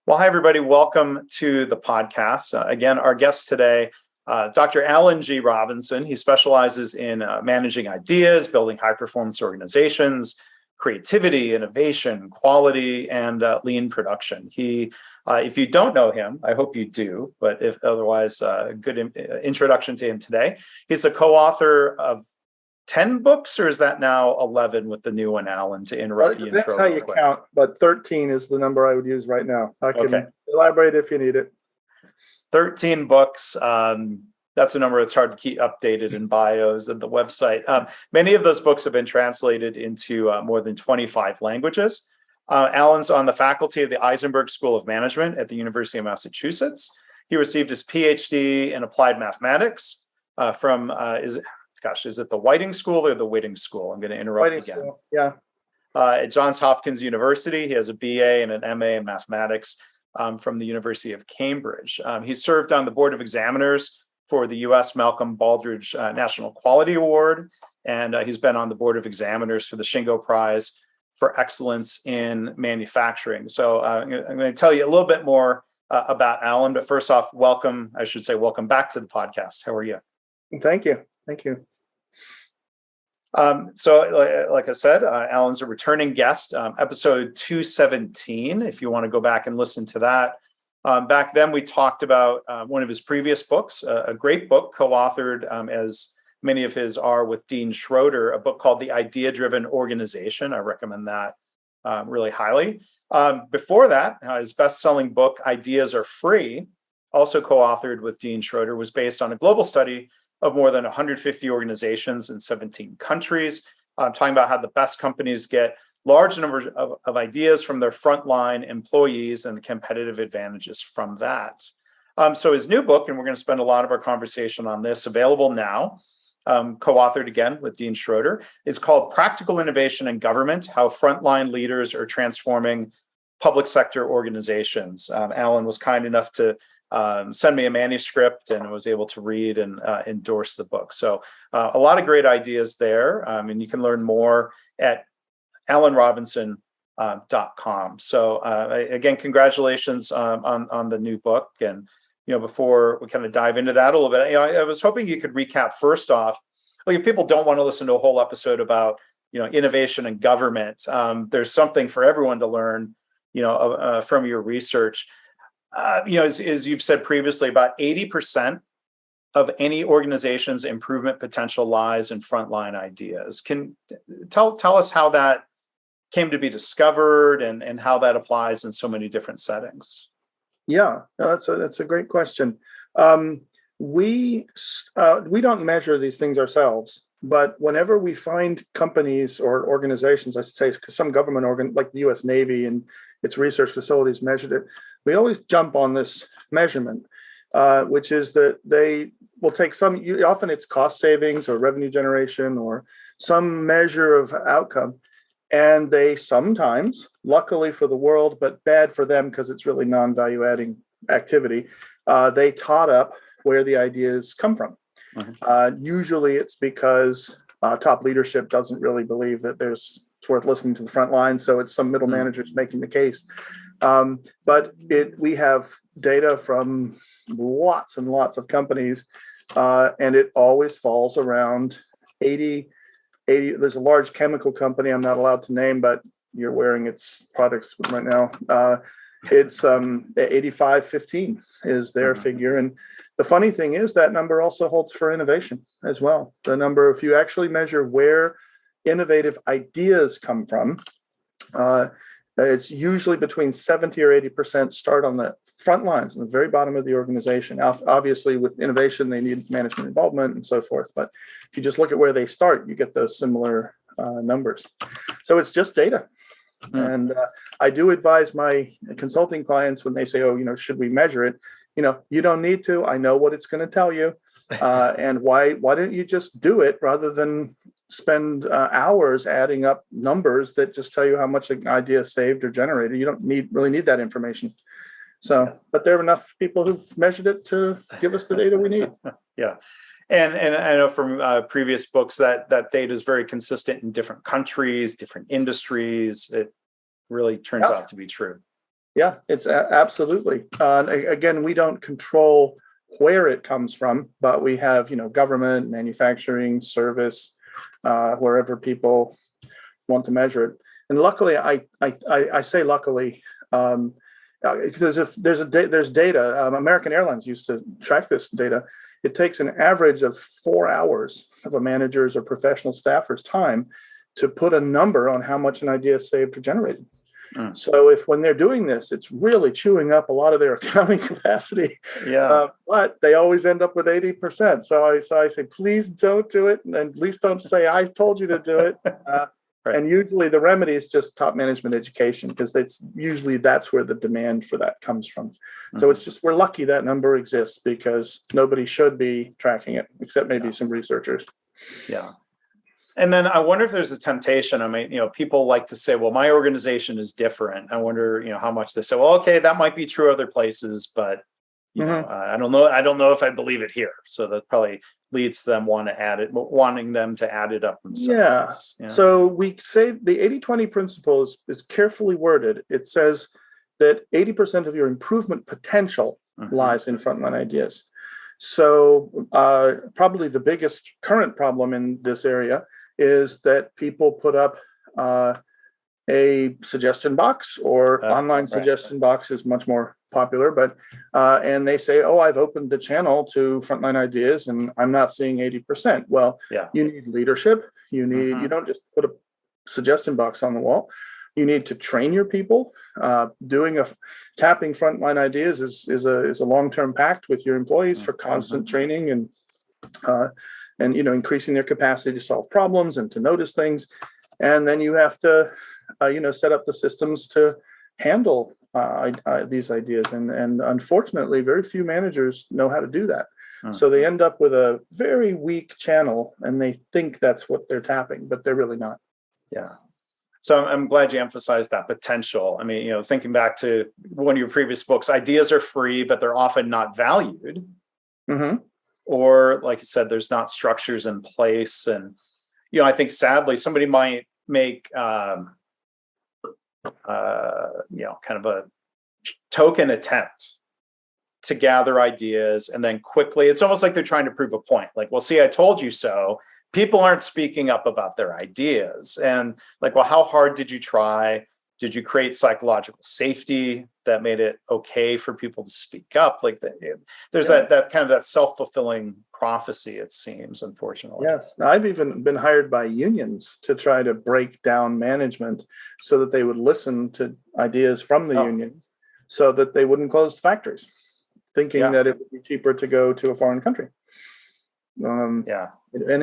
Well, hi, everybody. Welcome to the podcast. Again, our guest today, Dr. Alan G. Robinson. He specializes in managing ideas, building high-performance organizations, creativity, innovation, quality, and lean production. If you don't know him, I hope you do, but if otherwise, a good introduction to him today. He's a co-author of 10 books, or is that now 11 with the new one, Alan, to interrupt the intro? That's how you count, but 13 is the number I would use right now. I can elaborate if you need it. 13 books. That's a number that's hard to keep updated in bios and the website. Many of those books have been translated into more than 25 languages. Alan's on the faculty of the Isenberg School of Management at the University of Massachusetts. He received his Ph.D. in applied mathematics from is it the Whiting School or the Whitting School? I'm going to interrupt Whiting again. School, yeah. At Johns Hopkins University, he has a BA and an MA in mathematics from the University of Cambridge. He served on the board of examiners for the U.S. Malcolm Baldrige National Quality Award, and he's been on the board of examiners for the Shingo Prize for Excellence in Manufacturing. So I'm going to tell you a little bit more about Alan, but first off, welcome back to the podcast. How are you? Thank you. So, like I said, Alan's a returning guest, episode 217, if you want to go back and listen to that. Back then, we talked about one of his previous books, a great book co-authored, as many of his are, with Dean Schroeder, a book called The Idea-Driven Organization. I recommend that really highly. Before that, his best-selling book, Ideas Are Free, also co-authored with Dean Schroeder, was based on a global study of more than 150 organizations in 17 countries, talking about how the best companies get large numbers of ideas from their frontline employees and the competitive advantages from that. So his new book, and we're going to spend a lot of our conversation on this, available now, co-authored again with Dean Schroeder, is called Practical Innovation in Government: How Frontline Leaders Are Transforming Public Sector Organizations. Alan was kind enough to send me a manuscript and was able to read and endorse the book. So a lot of great ideas there. And you can learn more at alanrobinson.com. So again, congratulations on the new book. And, before we kind of dive into that a little bit, I was hoping you could recap first off, like, if people don't want to listen to a whole episode about, innovation and government, there's something for everyone to learn, from your research. As you've said previously, about 80% of any organization's improvement potential lies in frontline ideas. Can tell us how that came to be discovered and how that applies in so many different settings? Yeah, that's a great question. We don't measure these things ourselves, but whenever we find companies or organizations, I should say, because some government organ like the U.S. Navy and its research facilities measured it, we always jump on this measurement, which is that they will take often it's cost savings or revenue generation or some measure of outcome. And they sometimes, luckily for the world, but bad for them because it's really non-value adding activity, they tot up where the ideas come from. Mm-hmm. Usually it's because top leadership doesn't really believe that it's worth listening to the front line. So it's some middle managers making the case. But we have data from lots and lots of companies, and it always falls around 80. There's a large chemical company I'm not allowed to name, but you're wearing its products right now. It's 85-15 is their figure. And the funny thing is that number also holds for innovation as well. The number, if you actually measure where innovative ideas come from, it's usually between 70 or 80% start on the front lines, on the very bottom of the organization. Obviously, with innovation, they need management involvement and so forth. But if you just look at where they start, you get those similar numbers. So it's just data. And I do advise my consulting clients when they say, should we measure it? You don't need to. I know what it's going to tell you. And why don't you just do it rather than spend hours adding up numbers that just tell you how much an idea saved or generated? You don't really need that information. So, but there are enough people who've measured it to give us the data we need. Yeah. And I know from previous books that data is very consistent in different countries, different industries. It really turns out to be true. Yeah, it's absolutely. Again, we don't control where it comes from, but we have, government, manufacturing, service, wherever people want to measure it. And luckily, I say luckily, because if there's data. American Airlines used to track this data. It takes an average of 4 hours of a manager's or professional staffer's time to put a number on how much an idea is saved or generated. So if when they're doing this, it's really chewing up a lot of their accounting capacity. Yeah. But they always end up with 80%. So I say, please don't do it. And at least don't say, I told you to do it. Right. And usually the remedy is just top management education, because that's where the demand for that comes from. So it's just, we're lucky that number exists, because nobody should be tracking it except maybe some researchers. Yeah. And then I wonder if there's a temptation. I mean, people like to say, well, my organization is different. I wonder, how much they say, well, okay, that might be true other places, but I don't know. I don't know if I believe it here. So that probably leads to them wanting them to add it up themselves. Yeah. So we say the 80-20 principle is carefully worded. It says that 80% of your improvement potential lies in frontline ideas. So probably the biggest current problem in this area is that people put up a suggestion box, or online suggestion box is much more popular, but and they say, oh, I've opened the channel to frontline ideas and I'm not seeing 80%. Well, you need leadership. You need, you don't just put a suggestion box on the wall. You need to train your people. Tapping frontline ideas is a long-term pact with your employees for constant training and increasing their capacity to solve problems and to notice things. And then you have to set up the systems to handle these ideas. And unfortunately, very few managers know how to do that. So they end up with a very weak channel, and they think that's what they're tapping, but they're really not. Yeah. So I'm glad you emphasized that potential. I mean, thinking back to one of your previous books, ideas are free, but they're often not valued. Or, like you said, there's not structures in place. And, I think sadly, somebody might make, kind of a token attempt to gather ideas, and then quickly, it's almost like they're trying to prove a point. Like, well, see, I told you so. People aren't speaking up about their ideas. And like, well, how hard did you try? Did you create psychological safety that made it okay for people to speak up? Like there's that kind of that self-fulfilling prophecy, it seems, unfortunately. Yes. I've even been hired by unions to try to break down management so that they would listen to ideas from the unions, so that they wouldn't close factories, thinking that it would be cheaper to go to a foreign country. And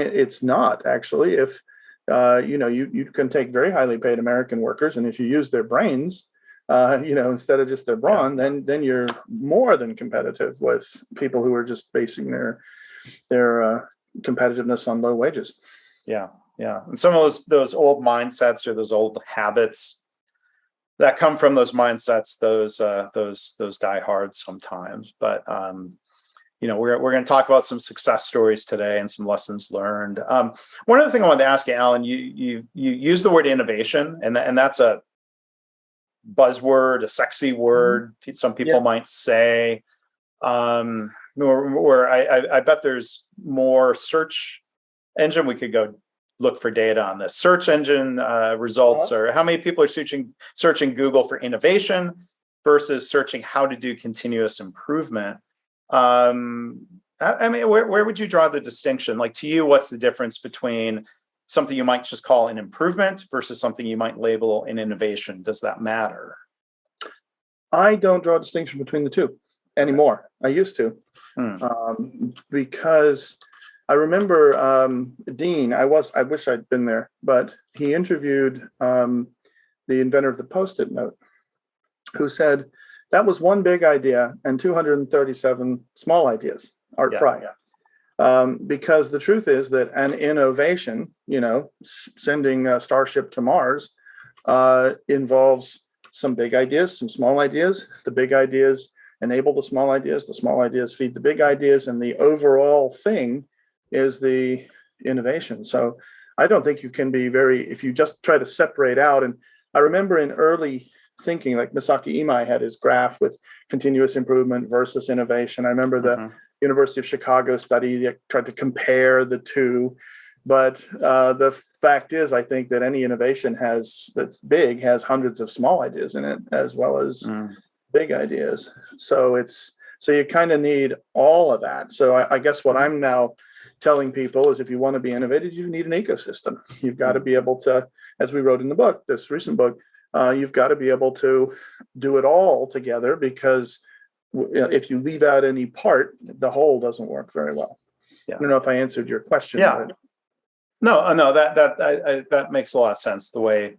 it's not actually. If you can take very highly paid American workers, and if you use their brains, instead of just their brawn, then you're more than competitive with people who are just basing their competitiveness on low wages. Yeah. And some of those old mindsets, or those old habits that come from those mindsets, those die hard sometimes. But we're going to talk about some success stories today and some lessons learned. One other thing I wanted to ask you, Alan, you use the word innovation, and that's a buzzword, a sexy word. Some people might say, where I bet there's more search engine. We could go look for data on this. Search engine results, or how many people are searching Google for innovation versus searching how to do continuous improvement. I mean, where would you draw the distinction? Like, to you, what's the difference between something you might just call an improvement versus something you might label an innovation? Does that matter? I don't draw a distinction between the two anymore. I used to, because I remember Dean. I wish I'd been there, but he interviewed the inventor of the Post-it note, who said that was one big idea and 237 small ideas, Art Fry. Because the truth is that an innovation, sending a starship to Mars, involves some big ideas, some small ideas. The big ideas enable the small ideas feed the big ideas, and the overall thing is the innovation. So I don't think you can be if you just try to separate out. And I remember in early thinking. Like Masaki Imai had his graph with continuous improvement versus innovation. I remember the University of Chicago study that tried to compare the two. But the fact is, I think that any innovation that's big has hundreds of small ideas in it, as well as big ideas. So you kind of need all of that. So I guess what I'm now telling people is, if you want to be innovative, you need an ecosystem. You've got to be able to, as we wrote in the book, this recent book, you've got to be able to do it all together, because if you leave out any part, the whole doesn't work very well. I don't know if I answered your question. But No, that makes a lot of sense, the way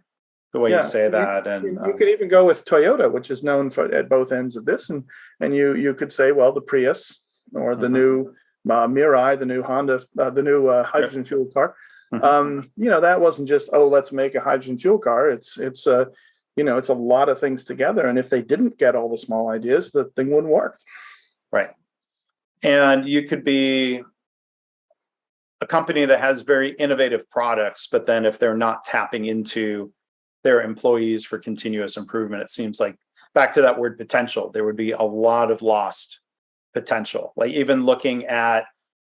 you say that. And you could even go with Toyota, which is known for at both ends of this, and you could say, well, the Prius or the new Mirai, the new Honda, the new hydrogen fuel car. That wasn't just, let's make a hydrogen fuel car. It's a lot of things together, and if they didn't get all the small ideas, the thing wouldn't work. Right. And you could be a company that has very innovative products, but then if they're not tapping into their employees for continuous improvement, it seems like, back to that word potential, there would be a lot of lost potential. Like, even looking at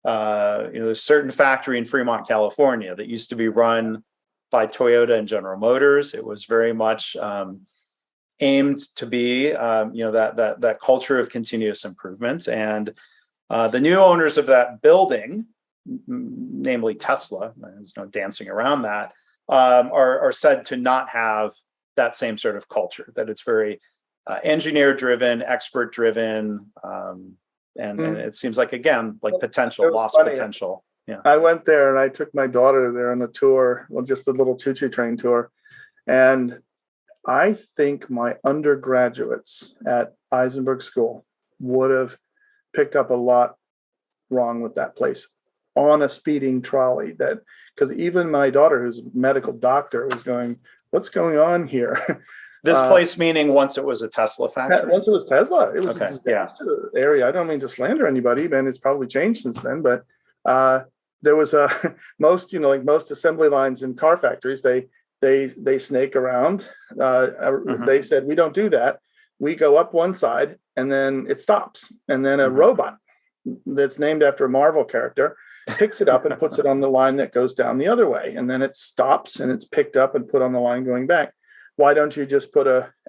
there's a certain factory in Fremont, California, that used to be run by Toyota and General Motors. It was very much aimed to be that culture of continuous improvement. And the new owners of that building, namely Tesla, there's no dancing around that, are said to not have that same sort of culture, that it's very engineer driven, expert driven, and it seems like, again, like lost potential. Yeah, I went there and I took my daughter there on a tour, just a little choo-choo train tour, and I think my undergraduates at Isenberg School would have picked up a lot wrong with that place on a speeding trolley. Because even my daughter, who's a medical doctor, was going, what's going on here? This place, meaning once it was a Tesla factory? Once it was Tesla. It was a disaster area. I don't mean to slander anybody, and it's probably changed since then, but there was most assembly lines in car factories, they snake around. They said, we don't do that. We go up one side and then it stops. And then a robot that's named after a Marvel character picks it up and puts it on the line that goes down the other way. And then it stops and it's picked up and put on the line going back. Why don't you just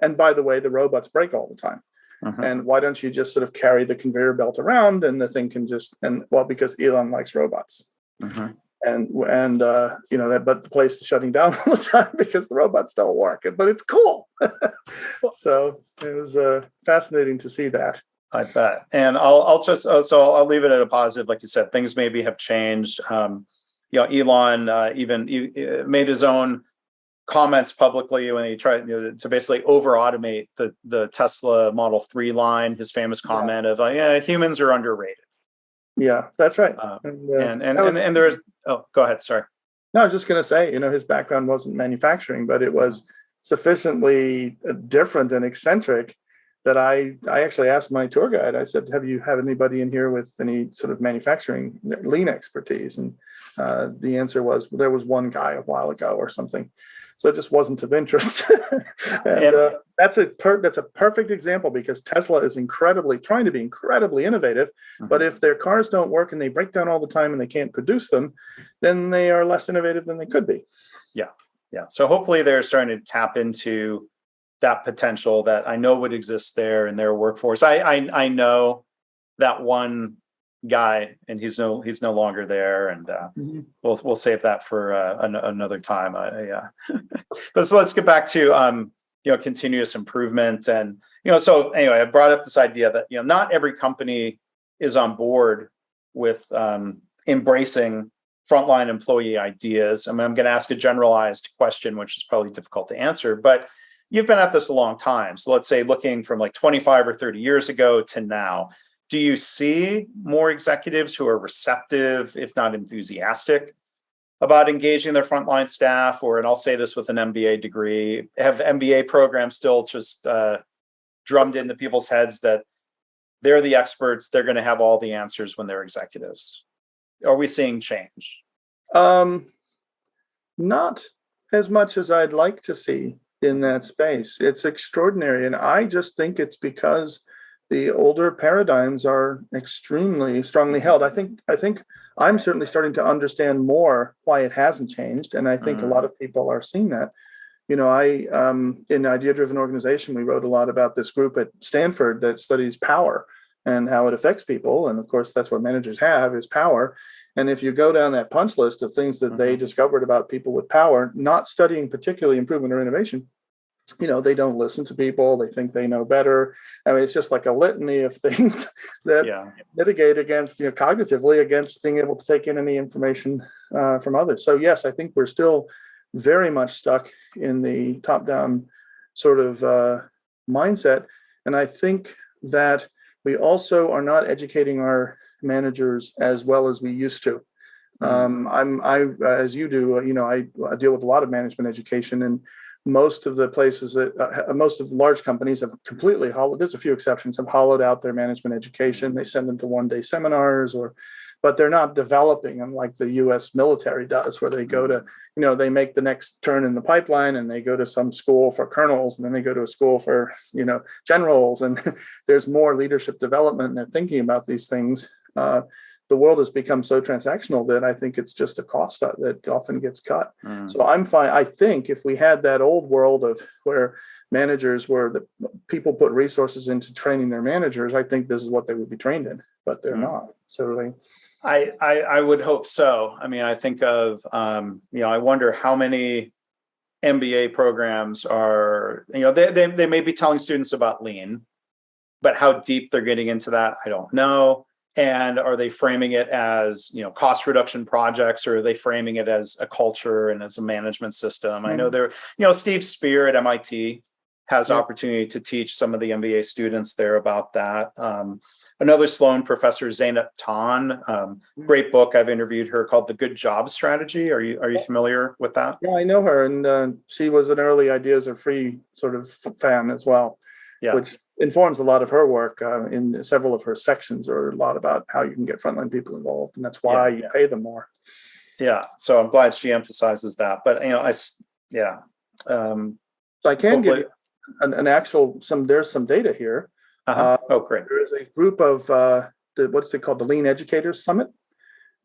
and by the way, the robots break all the time. And why don't you just sort of carry the conveyor belt around, and the thing can because Elon likes robots. And but the place is shutting down all the time because the robots don't work, but it's cool. So it was fascinating to see that. I bet. And I'll just I'll leave it at a positive. Like you said, things maybe have changed. Elon even made his own comments publicly when he tried to basically over automate the Tesla Model 3 line. His famous comment of humans are underrated. Yeah, that's right. And there's go ahead. Sorry. No, I was just going to say, his background wasn't manufacturing, but it was sufficiently different and eccentric that I actually asked my tour guide. I said, have you anybody in here with any sort of manufacturing lean expertise? And the answer was, there was one guy a while ago or something. So it just wasn't of interest. And that's a perfect example, because Tesla is trying to be incredibly innovative. But if their cars don't work and they break down all the time and they can't produce them, then they are less innovative than they could be. Yeah. So hopefully they're starting to tap into that potential that I know would exist there in their workforce. I know that one guy, and he's no longer there, and we'll save that for another time. But so let's get back to continuous improvement, and so anyway, I brought up this idea that not every company is on board with embracing frontline employee ideas. I mean, I'm going to ask a generalized question, which is probably difficult to answer, but you've been at this a long time. So let's say, looking from like 25 or 30 years ago to now, do you see more executives who are receptive, if not enthusiastic, about engaging their frontline staff? And I'll say this with an MBA degree, have MBA programs still just drummed into people's heads that they're the experts, they're going to have all the answers when they're executives? Are we seeing change? Not as much as I'd like to see. in that space. It's extraordinary. And I just think it's because the older paradigms are extremely strongly held. I think I'm certainly starting to understand more why it hasn't changed. And I think a lot of people are seeing that. In Idea Driven Organization, we wrote a lot about this group at Stanford that studies power and how it affects people. And of course, that's what managers have, is power. And if you go down that punch list of things that they discovered about people with power, not studying particularly improvement or innovation, they don't listen to people. They think they know better. I mean, it's just like a litany of things that mitigate against, cognitively against being able to take in any information from others. So yes, I think we're still very much stuck in the top-down sort of mindset. And I think that we also are not educating our managers as well as we used to. As you do, I deal with a lot of management education, and most of the places most of the large companies have completely there's a few exceptions, have hollowed out their management education. They send them to one-day seminars, but they're not developing them like the U.S. military does, where they go to, they make the next turn in the pipeline and they go to some school for colonels, and then they go to a school for, generals, and there's more leadership development, and they're thinking about these things. The world has become so transactional that I think it's just a cost that often gets cut. So I'm fine. I think if we had that old world of where managers the people put resources into training their managers, I think this is what they would be trained in, but they're not. So I would hope so. I mean, I think of, I wonder how many MBA programs are, they may be telling students about lean, but how deep they're getting into that, I don't know. And are they framing it as, cost reduction projects, or are they framing it as a culture and as a management system? I know Steve Spear at MIT has opportunity to teach some of the MBA students there about that. Another Sloan professor, Zainab Tan, great book. I've interviewed her, called The Good Job Strategy. Are you familiar with that? Yeah, I know her, and she was an early Ideas Are Free sort of fan as well, which informs a lot of her work. In several of her sections are a lot about how you can get frontline people involved, and that's why you pay them more. Yeah, so I'm glad she emphasizes that. But so I can give you an actual there's some data here. Great. There is a group of what's it called, the Lean Educators Summit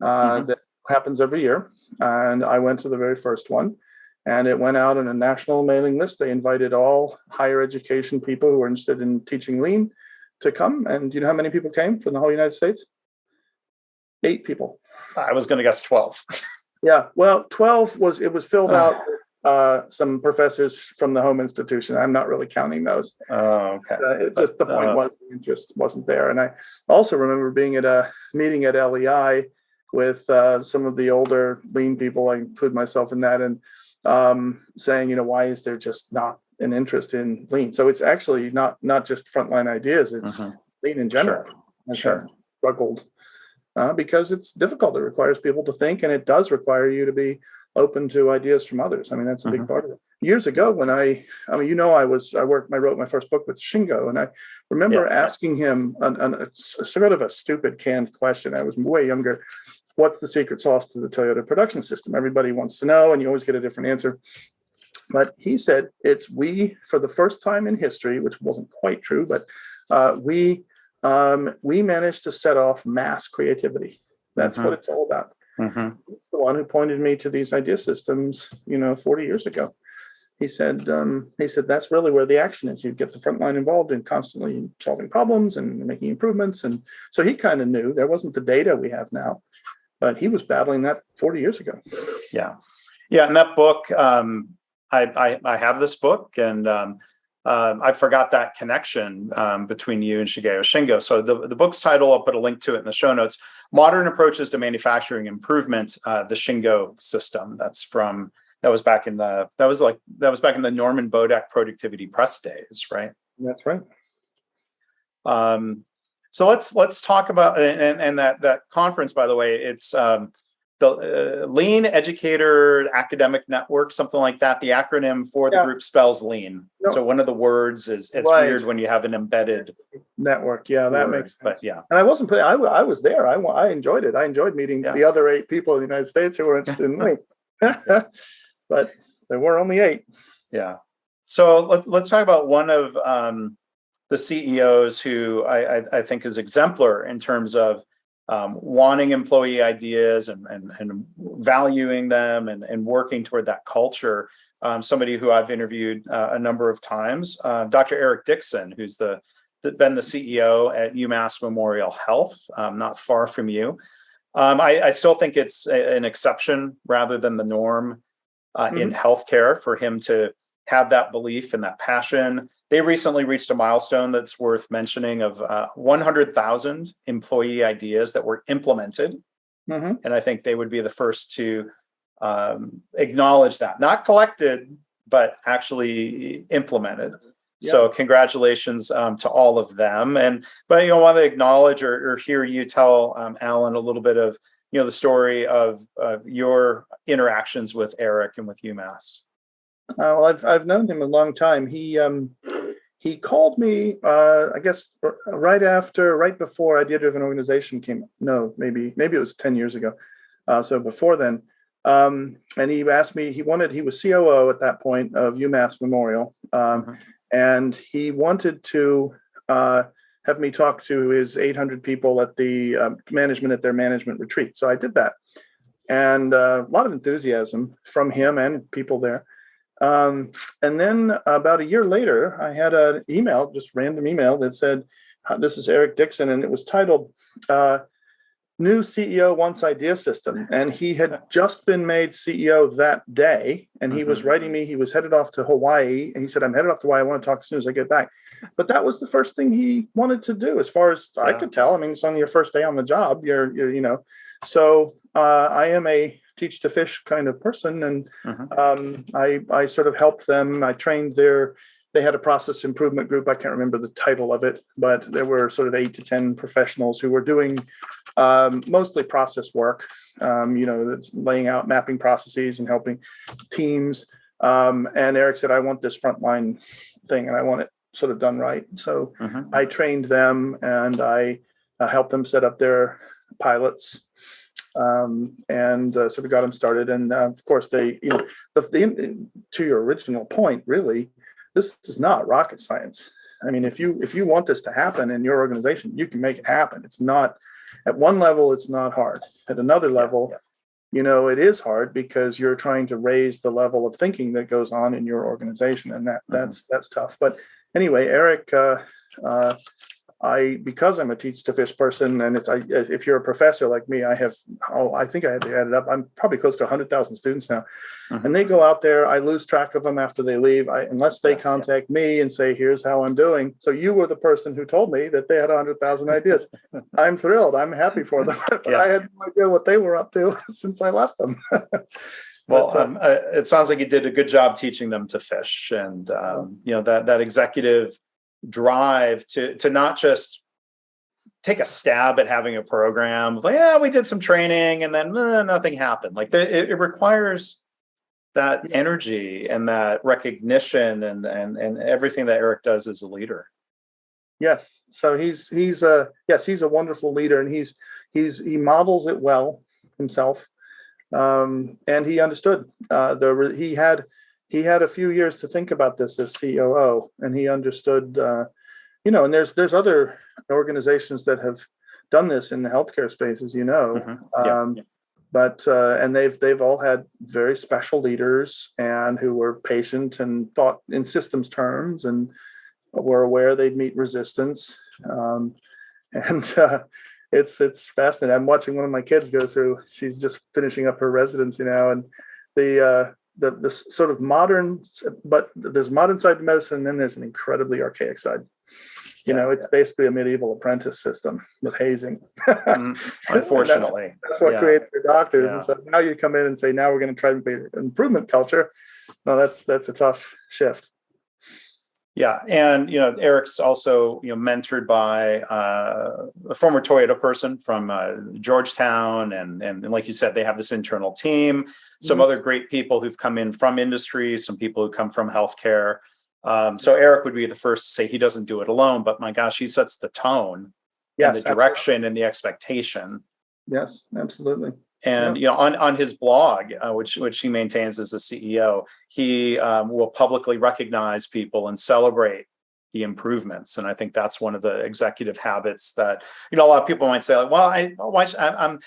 that happens every year, and I went to the very first one, and it went out on a national mailing list. They invited all higher education people who were interested in teaching Lean to come. And do you know how many people came from the whole United States? 8 people. I was going to guess 12. Yeah, well, 12 was filled out. Some professors from the home institution. I'm not really counting those. Oh, okay. The point was the interest wasn't there. And I also remember being at a meeting at LEI with some of the older Lean people. I include myself in that, and saying, why is there just not an interest in Lean? So it's actually not just frontline ideas. It's Lean in general. Sure. Struggled because it's difficult. It requires people to think, and it does require you to be open to ideas from others. I mean, that's a big part of it. Years ago, when I wrote my first book with Shingo, and I remember asking him a sort of a stupid canned question. I was way younger. What's the secret sauce to the Toyota production system? Everybody wants to know, and you always get a different answer. But he said, we, for the first time in history, which wasn't quite true, but we managed to set off mass creativity. That's what it's all about. He's the one who pointed me to these idea systems, 40 years ago. He said, that's really where the action is. You get the front line involved in constantly solving problems and making improvements. And so he kind of knew. There wasn't the data we have now, but he was battling that 40 years ago. Yeah. And that book, I have this book, and I forgot that connection between you and Shingo. So the book's title, I'll put a link to it in the show notes: Modern Approaches to Manufacturing Improvement, the Shingo System. That was back in the Norman Bodak Productivity Press days, right? That's right. So let's talk about, and that conference, by the way, it's the Lean Educator Academic Network, something like that. The acronym for the group spells Lean. No. So one of the words it's weird when you have an embedded network. Yeah, that makes sense. But yeah, and I wasn't. I was there. I enjoyed it. I enjoyed meeting the other 8 people in the United States who were interested in Lean. But there were only 8. Yeah. So let's talk about one of the CEOs who I think is exemplar in terms of wanting employee ideas and valuing them and working toward that culture. Somebody who I've interviewed a number of times, Dr. Eric Dixon, who's been the CEO at UMass Memorial Health, not far from you. I still think it's an exception rather than the norm in healthcare for him to have that belief and that passion. They recently reached a milestone that's worth mentioning of 100,000 employee ideas that were implemented. And I think they would be the first to acknowledge that, not collected, but actually implemented. Yeah. So congratulations to all of them. But I want to acknowledge or hear you tell Alan a little bit of the story of your interactions with Eric and with UMass. Well, I've known him a long time. He called me, I guess, right before Idea-Driven Organization came. No, maybe it was 10 years ago. So before then, and he asked me. He was COO at that point of UMass Memorial, and he wanted to have me talk to his 800 people at the management at their management retreat. So I did that, and a lot of enthusiasm from him and people there. And then about a year later, I had an email, just random email that said, "This is Eric Dixon," and it was titled "New CEO Wants Idea System." And he had just been made CEO that day, and he was writing me. He was headed off to Hawaii, and he said, "I'm headed off to Hawaii. I want to talk as soon as I get back." But that was the first thing he wanted to do, as far as I could tell. I mean, it's only your first day on the job. You're. So I am a teach to fish kind of person, and I sort of helped them. I trained they had a process improvement group. I can't remember the title of it, but there were sort of 8 to 10 professionals who were doing mostly process work, laying out mapping processes and helping teams. And Eric said, "I want this frontline thing, and I want it sort of done right." So I trained them, and I helped them set up their pilots. So we got them started, and of course to your original point, really, this is not rocket science. I mean, if you want this to happen in your organization, you can make it happen. It's not, at one level, it's not hard. At another level, it is hard, because you're trying to raise the level of thinking that goes on in your organization, and that's tough. But anyway, Eric, because I'm a teach to fish person, and if you're a professor like me, I think I had to add it up. I'm probably close to 100,000 students now, and they go out there. I lose track of them after they leave, unless they contact me and say, "Here's how I'm doing." So you were the person who told me that they had 100,000 ideas. I'm thrilled. I'm happy for them. But I had no idea what they were up to since I left them. Well, it sounds like you did a good job teaching them to fish, and that executive drive to not just take a stab at having a program like, we did some training and then nothing happened. Like it requires that energy and that recognition and everything that Eric does as a leader. Yes. So he's a wonderful leader, and he models it well himself. And he understood he had a few years to think about this as COO, and he understood, and there's other organizations that have done this in the healthcare space, as you know. But and they've all had very special leaders, and who were patient and thought in systems terms, and were aware they'd meet resistance. It's fascinating. I'm watching one of my kids go through. She's just finishing up her residency now, and the sort of modern, but there's modern side to medicine, and then there's an incredibly archaic side. It's basically a medieval apprentice system with hazing. Unfortunately, that's what creates the doctors. And so now you come in and say, now we're going to try to be an improvement culture. No, that's a tough shift. Yeah, and Eric's also mentored by a former Toyota person from Georgetown, and like you said, they have this internal team. Some other great people who've come in from industry, some people who come from healthcare. So Eric would be the first to say he doesn't do it alone, but my gosh, he sets the tone, and the direction, and the expectation. Yes, absolutely. And on his blog, which he maintains as a CEO, he will publicly recognize people and celebrate the improvements. And I think that's one of the executive habits that a lot of people might say, like, well,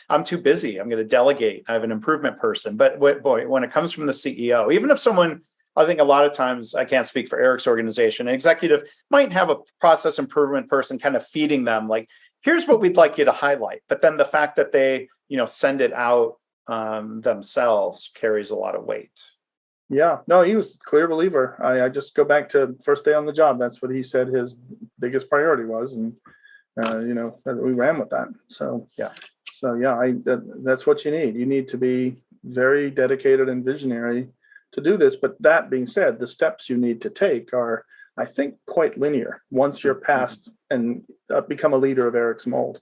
I'm too busy. I'm going to delegate. I have an improvement person. But boy, when it comes from the CEO, even if someone, I think a lot of times, I can't speak for Eric's organization, an executive might have a process improvement person kind of feeding them, like, here's what we'd like you to highlight. But then the fact that they send it out themselves carries a lot of weight. Yeah, no, he was a clear believer. I just go back to first day on the job. That's what he said his biggest priority was, and we ran with that. So yeah, that's what you need. You need to be very dedicated and visionary to do this. But that being said, the steps you need to take are, I think, quite linear once you're past and become a leader of Eric's mold.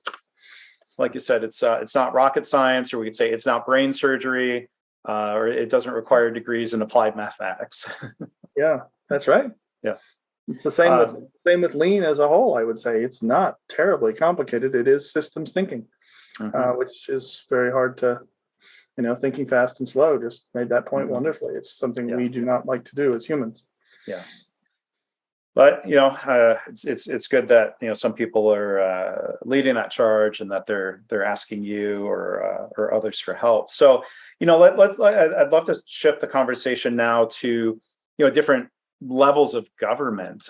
Like you said, it's not rocket science, or we could say it's not brain surgery, or it doesn't require degrees in applied mathematics. Yeah, that's right. Yeah, it's the same with lean as a whole. I would say it's not terribly complicated. It is systems thinking, which is very hard to, thinking fast and slow. Just made that point wonderfully. It's something we do not like to do as humans. Yeah. But it's good that some people are leading that charge, and that they're asking you or others for help. So I'd love to shift the conversation now to different levels of government.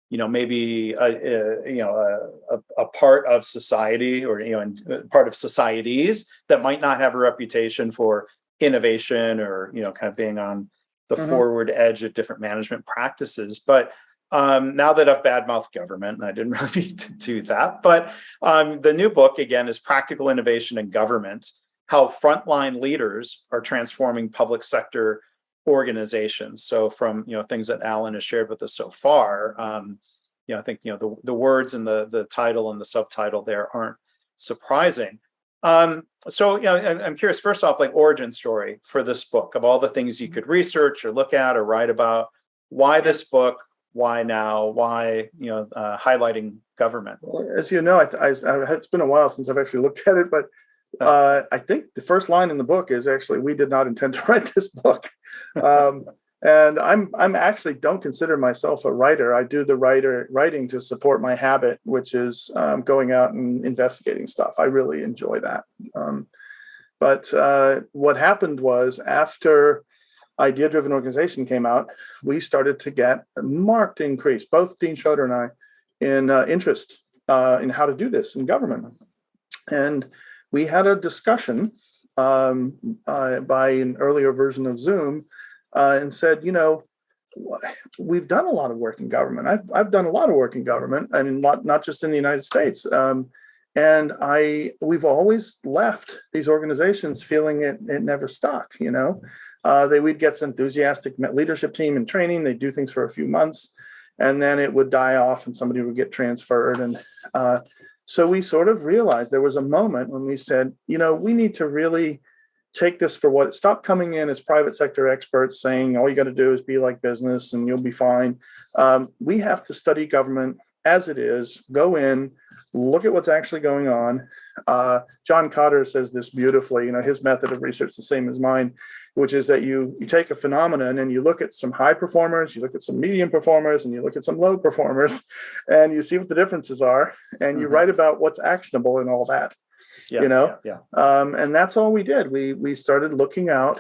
Maybe a part of society, or and part of societies that might not have a reputation for innovation, or kind of being on the forward edge of different management practices. But now that I've badmouthed government, and I didn't really need to do that, but the new book, again, is Practical Innovation in Government: How Frontline Leaders Are Transforming Public Sector Organizations. So from things that Alan has shared with us so far, I think the words and the title and the subtitle there aren't surprising. So I'm curious, first off, like, origin story for this book, of all the things you could research or look at or write about. Why this book? Why now? Why highlighting government? Well, as you know, it's been a while since I've actually looked at it, but I think the first line in the book is actually, we did not intend to write this book. And I'm actually don't consider myself a writer. I do the writing to support my habit, which is going out and investigating stuff. I really enjoy that. But what happened was, after Idea-Driven Organization came out, we started to get a marked increase, both Dean Schroeder and I, in interest in how to do this in government. And we had a discussion by an earlier version of Zoom, and said, we've done a lot of work in government. I've done a lot of work in government, and not just in the United States. And we've always left these organizations feeling it never stuck. We'd get some enthusiastic leadership team and training. They'd do things for a few months, and then it would die off, and somebody would get transferred. And so we sort of realized there was a moment when we said, we need to really take this for what it. Stop coming in as private sector experts saying all you got to do is be like business and you'll be fine. We have to study government as it is, go in, look at what's actually going on. John Cotter says this beautifully. His method of research is the same as mine, which is that you take a phenomenon and you look at some high performers, you look at some medium performers, and you look at some low performers, and you see what the differences are, and you write about what's actionable in all that. And that's all we did. We started looking out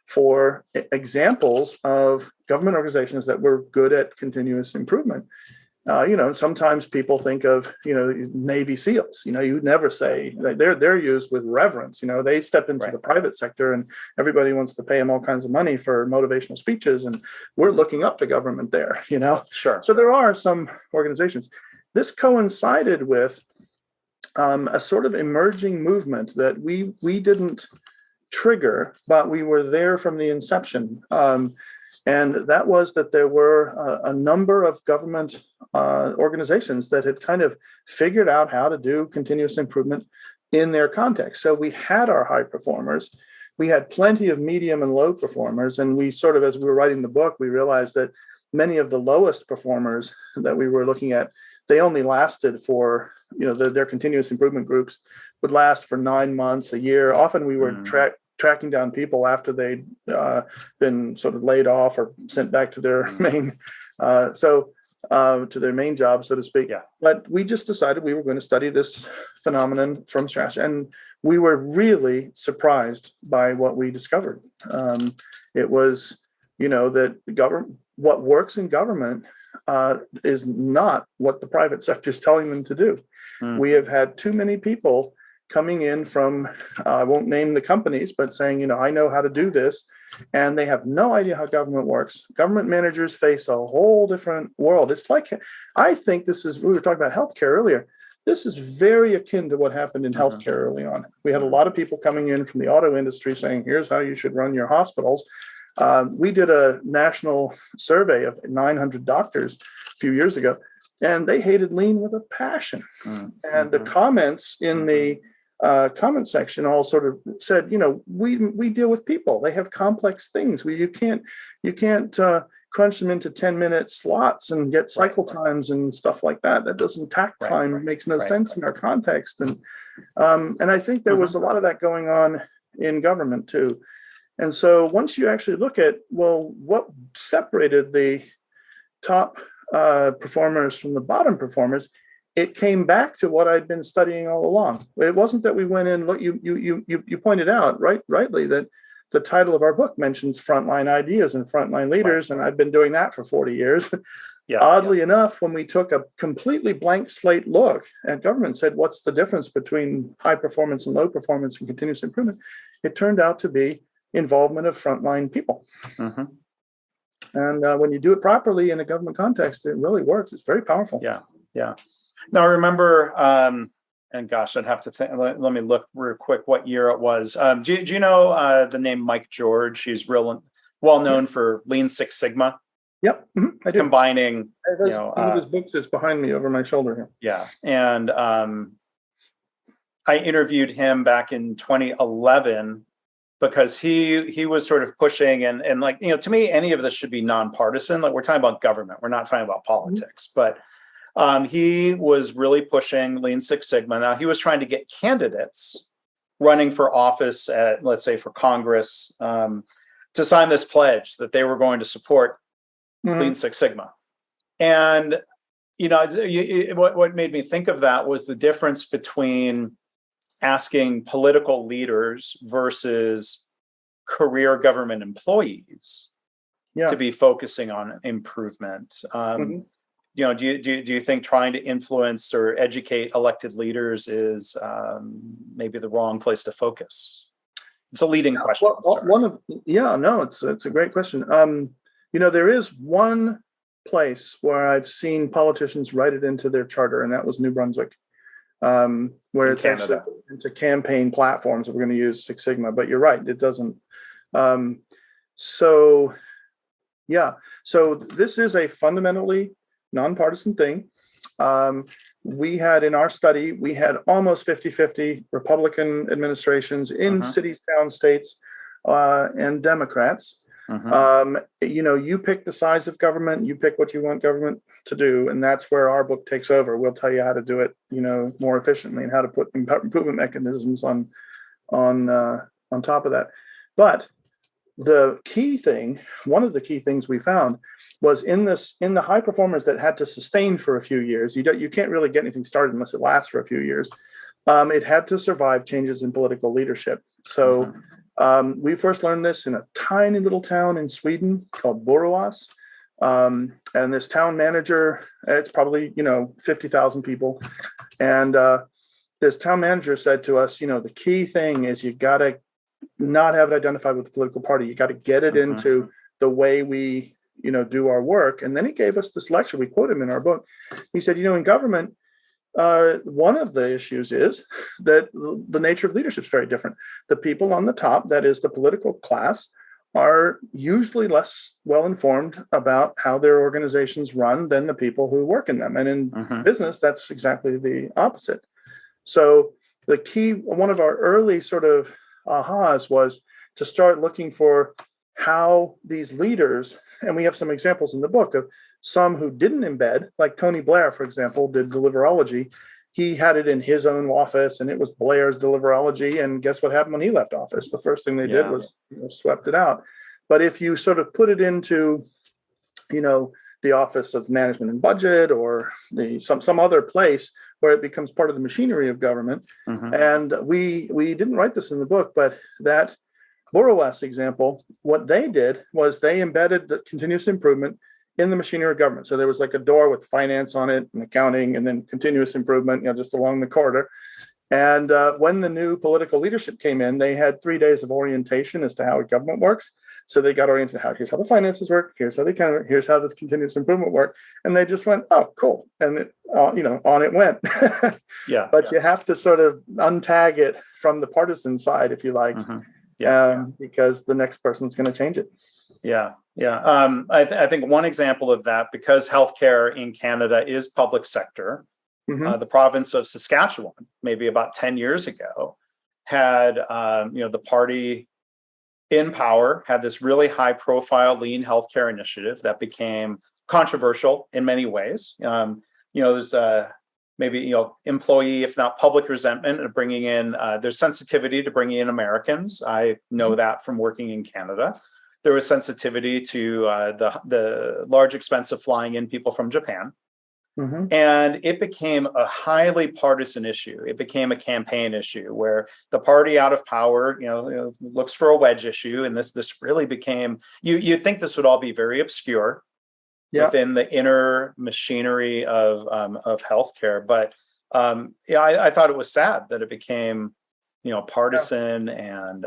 for examples of government organizations that were good at continuous improvement. Sometimes people think of, Navy SEALs, you'd never say they're used with reverence. They step into the private sector and everybody wants to pay them all kinds of money for motivational speeches. And we're looking up to government there, Sure. So there are some organizations. This coincided with a sort of emerging movement that we didn't trigger, but we were there from the inception. And that was that there were a number of government organizations that had kind of figured out how to do continuous improvement in their context. So we had our high performers, we had plenty of medium and low performers, and we sort of, as we were writing the book, we realized that many of the lowest performers that we were looking at, they only lasted for their continuous improvement groups would last for 9 months, a year. Often we were tracking down people after they'd been sort of laid off or sent back to their to their main job, so to speak. Yeah. But we just decided we were going to study this phenomenon from scratch, and we were really surprised by what we discovered. It was, that what works in government is not what the private sector is telling them to do. We have had too many people coming in from, I won't name the companies, but saying, I know how to do this. And they have no idea how government works. Government managers face a whole different world. It's like, I think we were talking about healthcare earlier. This is very akin to what happened in healthcare early on. We had a lot of people coming in from the auto industry saying, here's how you should run your hospitals. We did a national survey of 900 doctors a few years ago, and they hated lean with a passion. And the comments in the comment section all sort of said, we deal with people. They have complex things. You can't crunch them into 10-minute slots and get cycle times and stuff like that. That doesn't tack time. It makes no sense in our context. And I think there was a lot of that going on in government too. And so once you actually look at, what separated the top performers from the bottom performers, it came back to what I'd been studying all along. It wasn't that we went in, look, you pointed out rightly that the title of our book mentions frontline ideas and frontline leaders, and I've been doing that for 40 years. Oddly enough, when we took a completely blank slate look at government, said, what's the difference between high performance and low performance and continuous improvement? It turned out to be involvement of frontline people. And when you do it properly in a government context, it really works. It's very powerful. Yeah. Now, I remember, and gosh, I'd have to think, let me look real quick what year it was. Do you know the name Mike George? He's real well known for Lean Six Sigma. Yep, I do. Combining, one of his books is behind me over my shoulder here. Yeah, and I interviewed him back in 2011 because he was sort of pushing and to me, any of this should be nonpartisan. Like, we're talking about government, we're not talking about politics, but he was really pushing Lean Six Sigma. Now, he was trying to get candidates running for office at, let's say, for Congress, to sign this pledge that they were going to support Lean Six Sigma. And, what made me think of that was the difference between asking political leaders versus career government employees to be focusing on improvement. Do you think trying to influence or educate elected leaders is maybe the wrong place to focus? It's a leading question. It's a great question. There is one place where I've seen politicians write it into their charter, and that was New Brunswick, where it's actually into campaign platforms that we're going to use Six Sigma. But you're right, it doesn't. So this is a fundamentally nonpartisan thing. We had in our study, we had almost 50-50 Republican administrations in cities, towns, states, and Democrats. You pick the size of government, you pick what you want government to do, and that's where our book takes over. We'll tell you how to do it, more efficiently, and how to put improvement mechanisms on top of that. But the key thing, one of the key things we found was in the high performers that had to sustain for a few years. You can't really get anything started unless it lasts for a few years. It had to survive changes in political leadership. So we first learned this in a tiny little town in Sweden called Borås. And this town manager, it's probably 50,000 people, and this town manager said to us, the key thing is you got to not have it identified with the political party. You got to get it into the way we do our work. And then he gave us this lecture. We quote him in our book. He said, in government, one of the issues is that the nature of leadership is very different. The people on the top, that is the political class, are usually less well-informed about how their organizations run than the people who work in them. And in business, that's exactly the opposite. So the key, one of our early sort of ahas was to start looking for how these leaders, and we have some examples in the book of some who didn't embed, like Tony Blair, for example, did deliverology. he had it in his own office, and it was Blair's deliverology. And guess what happened when he left office? The first thing they did was swept it out. But if you sort of put it into, the Office of Management and Budget, or some other place where it becomes part of the machinery of government, and we didn't write this in the book, but that Borowes example, what they did was they embedded the continuous improvement in the machinery of government. So there was like a door with finance on it and accounting, and then continuous improvement, just along the corridor. And when the new political leadership came in, they had 3 days of orientation as to how government works. So they got oriented here's how the finances work, here's how here's how this continuous improvement work. And they just went, oh, cool. And it, on it went. But you have to sort of untag it from the partisan side, if you like, because the next person's going to change it. I think one example of that, because healthcare in Canada is public sector, the province of Saskatchewan, maybe about 10 years ago, had the party in power had this really high profile lean healthcare initiative that became controversial in many ways. There's maybe employee, if not public, resentment of bringing in. There's sensitivity to bringing in Americans. I know that from working in Canada. There was sensitivity to the large expense of flying in people from Japan. And it became a highly partisan issue. It became a campaign issue where the party out of power, looks for a wedge issue. And this really became, you'd think this would all be very obscure within the inner machinery of healthcare. But I thought it was sad that it became, partisan, and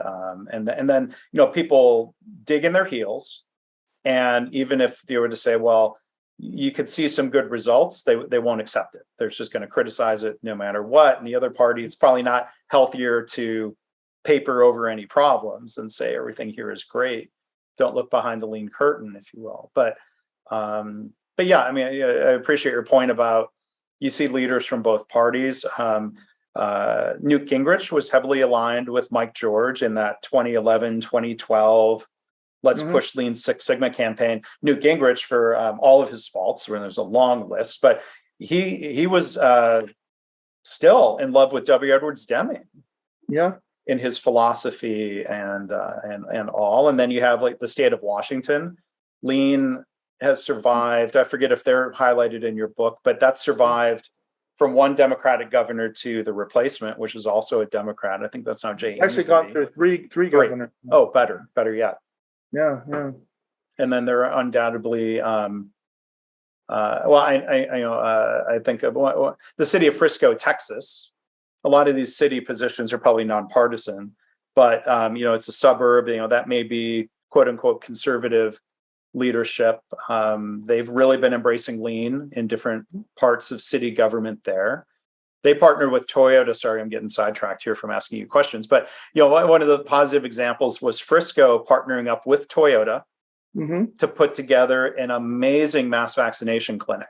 then people dig in their heels. And even if they were to say, well, you could see some good results, they won't accept it. They're just going to criticize it no matter what. And the other party, it's probably not healthier to paper over any problems and say everything here is great. Don't look behind the lean curtain, if you will. But yeah, I mean, I appreciate your point about you see leaders from both parties. Newt Gingrich was heavily aligned with Mike George in that 2011, 2012 Let's Push Lean Six Sigma campaign. Newt Gingrich, for all of his faults, where there's a long list, but he was still in love with W. Edwards Deming. In his philosophy and all. And then you have like the state of Washington. Lean has survived. I forget if they're highlighted in your book, but that survived from one Democratic governor to the replacement, which is also a Democrat. I think that's now Jay. Actually gone through three governors. Oh, better yet. Yeah. And then there are undoubtedly, I think of the city of Frisco, Texas. A lot of these city positions are probably nonpartisan, but it's a suburb. That may be quote unquote conservative leadership. They've really been embracing lean in different parts of city government there. They partner with Toyota. Sorry, I'm getting sidetracked here from asking you questions, but one of the positive examples was Frisco partnering up with Toyota to put together an amazing mass vaccination clinic,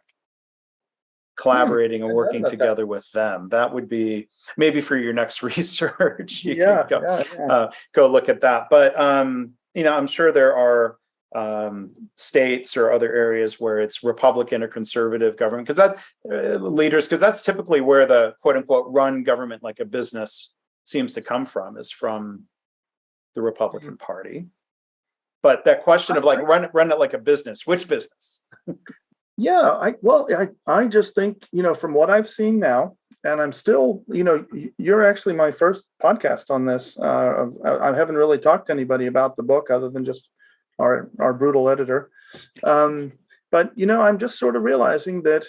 collaborating and working together with them. That would be maybe for your next research. You can go look at that. But I'm sure there are states or other areas where it's Republican or conservative government, because that's typically where the quote unquote run government like a business seems to come from, is from the Republican Party. But that question of like run it like a business, which business? I just think, from what I've seen now, and I'm still, you're actually my first podcast on this. I haven't really talked to anybody about the book other than just our brutal editor. But, I'm just sort of realizing that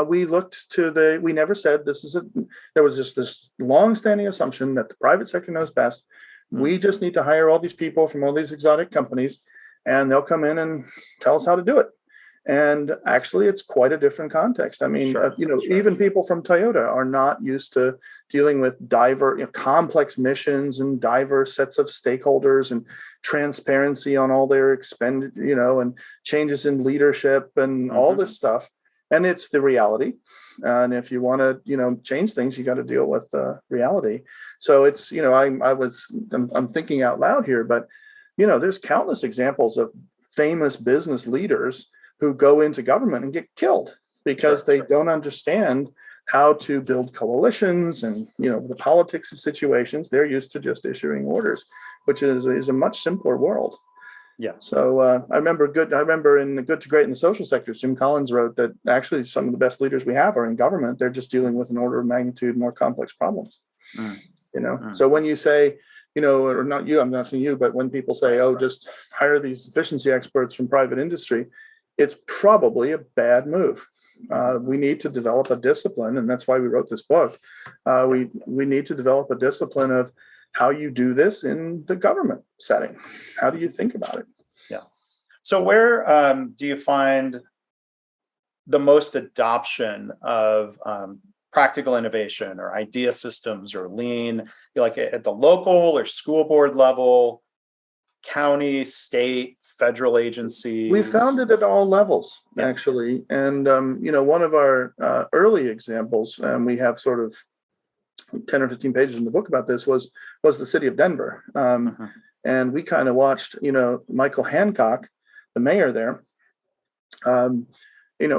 we never said there was just this long-standing assumption that the private sector knows best. We just need to hire all these people from all these exotic companies, and they'll come in and tell us how to do it. And actually, it's quite a different context. I mean, even people from Toyota are not used to dealing with complex missions and diverse sets of stakeholders and transparency on all their expenditure, and changes in leadership and all this stuff. And it's the reality. And if you want to, change things, you got to deal with reality. So it's, I'm thinking out loud here, but, there's countless examples of famous business leaders who go into government and get killed because they don't understand how to build coalitions and, the politics of situations. They're used to just issuing orders, which is a much simpler world. Yeah. So I remember in the Good to Great in the social sector, Jim Collins wrote that actually some of the best leaders we have are in government. They're just dealing with an order of magnitude more complex problems. So when you say, or not you, I'm not saying you, but when people say, just hire these efficiency experts from private industry, it's probably a bad move. We need to develop a discipline, and that's why we wrote this book. We need to develop a discipline of how you do this in the government setting. How do you think about it? Yeah. So where do you find the most adoption of practical innovation or idea systems or lean, like at the local or school board level, county, state, federal agencies? We found it at all levels, actually. And, one of our early examples, and we have sort of 10 or 15 pages in the book about this, was the city of Denver. And we kind of watched, Michael Hancock, the mayor there,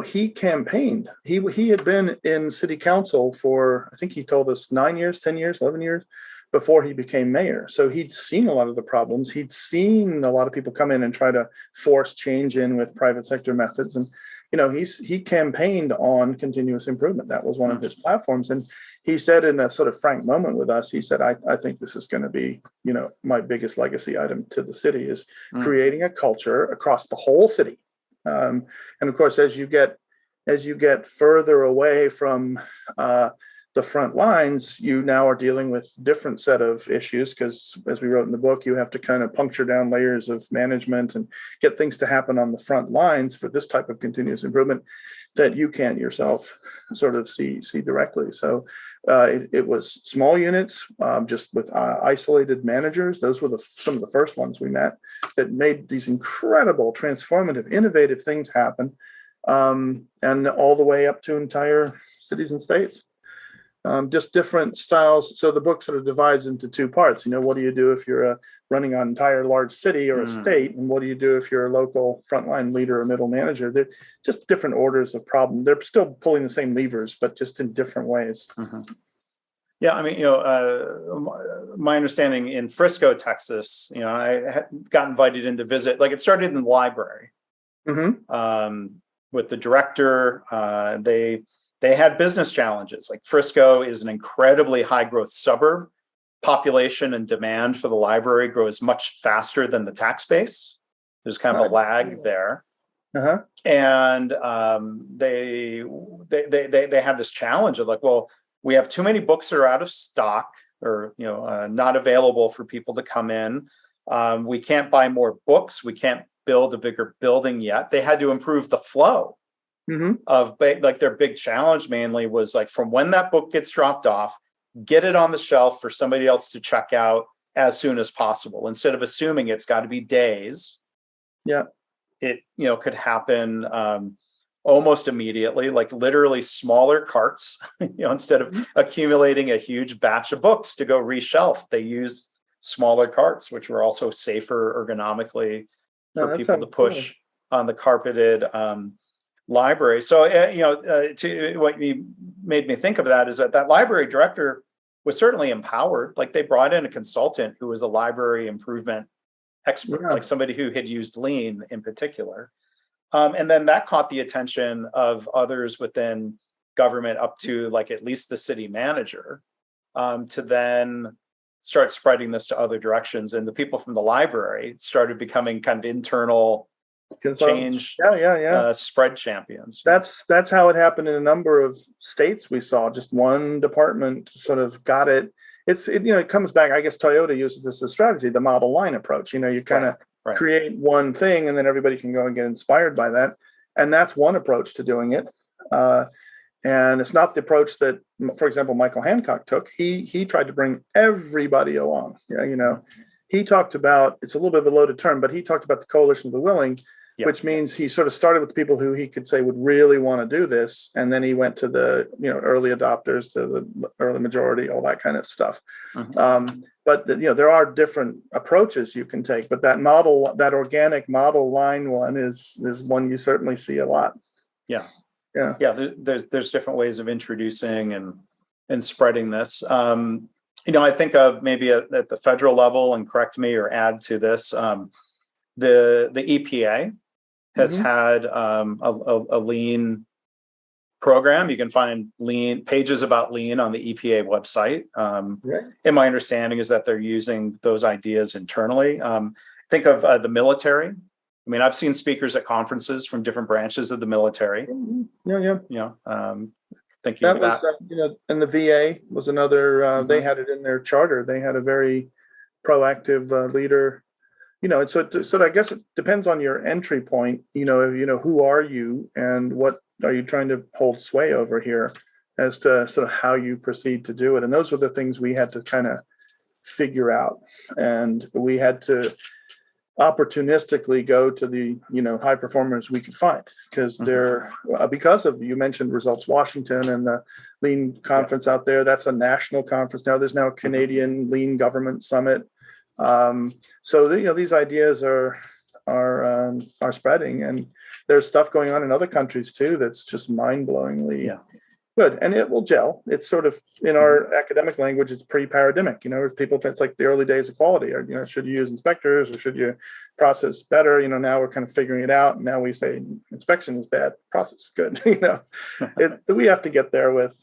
he campaigned. He had been in city council for, I think he told us 9 years, 10 years, 11 years before he became mayor. So he'd seen a lot of the problems. He'd seen a lot of people come in and try to force change in with private sector methods. And, he campaigned on continuous improvement. That was one of his platforms. And he said in a sort of frank moment with us, he said, I think this is going to be, my biggest legacy item to the city is creating a culture across the whole city. And of course, as you get further away from the front lines, you now are dealing with different set of issues because, as we wrote in the book, you have to kind of puncture down layers of management and get things to happen on the front lines for this type of continuous improvement that you can't yourself sort of see directly. So it was small units, just with isolated managers. Those were some of the first ones we met that made these incredible, transformative, innovative things happen, and all the way up to entire cities and states. Just different styles. So the book sort of divides into two parts. What do you do if you're running an entire large city or a state? And what do you do if you're a local frontline leader or middle manager? They're just different orders of problem. They're still pulling the same levers, but just in different ways. Yeah, I mean, my understanding in Frisco, Texas, I got invited in to visit. Like, it started in the library with the director. They had business challenges. Like, Frisco is an incredibly high growth suburb. Population and demand for the library grows much faster than the tax base. There's kind of a lag there. And they had this challenge of like, well, we have too many books that are out of stock or not available for people to come in. We can't buy more books. We can't build a bigger building yet. They had to improve the flow. Of like their big challenge mainly was like, from when that book gets dropped off, get it on the shelf for somebody else to check out as soon as possible, instead of assuming it's got to be days. It could happen almost immediately, like literally smaller carts. Instead of accumulating a huge batch of books to go reshelf, they used smaller carts, which were also safer ergonomically for people to push on the carpeted library. So, to what you made me think of that is that library director was certainly empowered. Like, they brought in a consultant who was a library improvement expert, like somebody who had used lean in particular. And then that caught the attention of others within government up to like at least the city manager, to then start spreading this to other directions. And the people from the library started becoming kind of internal change spread champions. That's how it happened in a number of states. We saw just one department sort of got it. It comes back. I guess Toyota uses this as a strategy, the model line approach. You kind of create one thing and then everybody can go and get inspired by that. And that's one approach to doing it. And it's not the approach that, for example, Michael Hancock took. He tried to bring everybody along. He talked about, it's a little bit of a loaded term, but he talked about the coalition of the willing, which means he sort of started with the people who he could say would really want to do this. And then he went to the, early adopters, to the early majority, all that kind of stuff. But there are different approaches you can take, but that model, that organic model line one is one you certainly see a lot. Yeah. Yeah, there's different ways of introducing and spreading this. I think of maybe at the federal level, and correct me or add to this, the EPA has had a lean program. You can find lean pages about lean on the EPA website. And my understanding is that they're using those ideas internally. Think of the military. I mean, I've seen speakers at conferences from different branches of the military. Thinking That of was, that. and the VA was another, they had it in their charter. They had a very proactive leader, and so I guess it depends on your entry point, who are you and what are you trying to hold sway over here as to sort of how you proceed to do it. And those were the things we had to kind of figure out. And we had to opportunistically go to the high performers we could find, because they're because of, you mentioned Results Washington and the lean conference out there. That's a national conference now. There's now a Canadian lean government summit. So these ideas are spreading, and there's stuff going on in other countries too that's just mind-blowingly good, and it will gel. It's sort of, in our academic language, it's pre-paradigmic. People, it's like the early days of quality. Or, should you use inspectors or should you process better? Now we're kind of figuring it out. And now we say inspection is bad, process is good. We have to get there with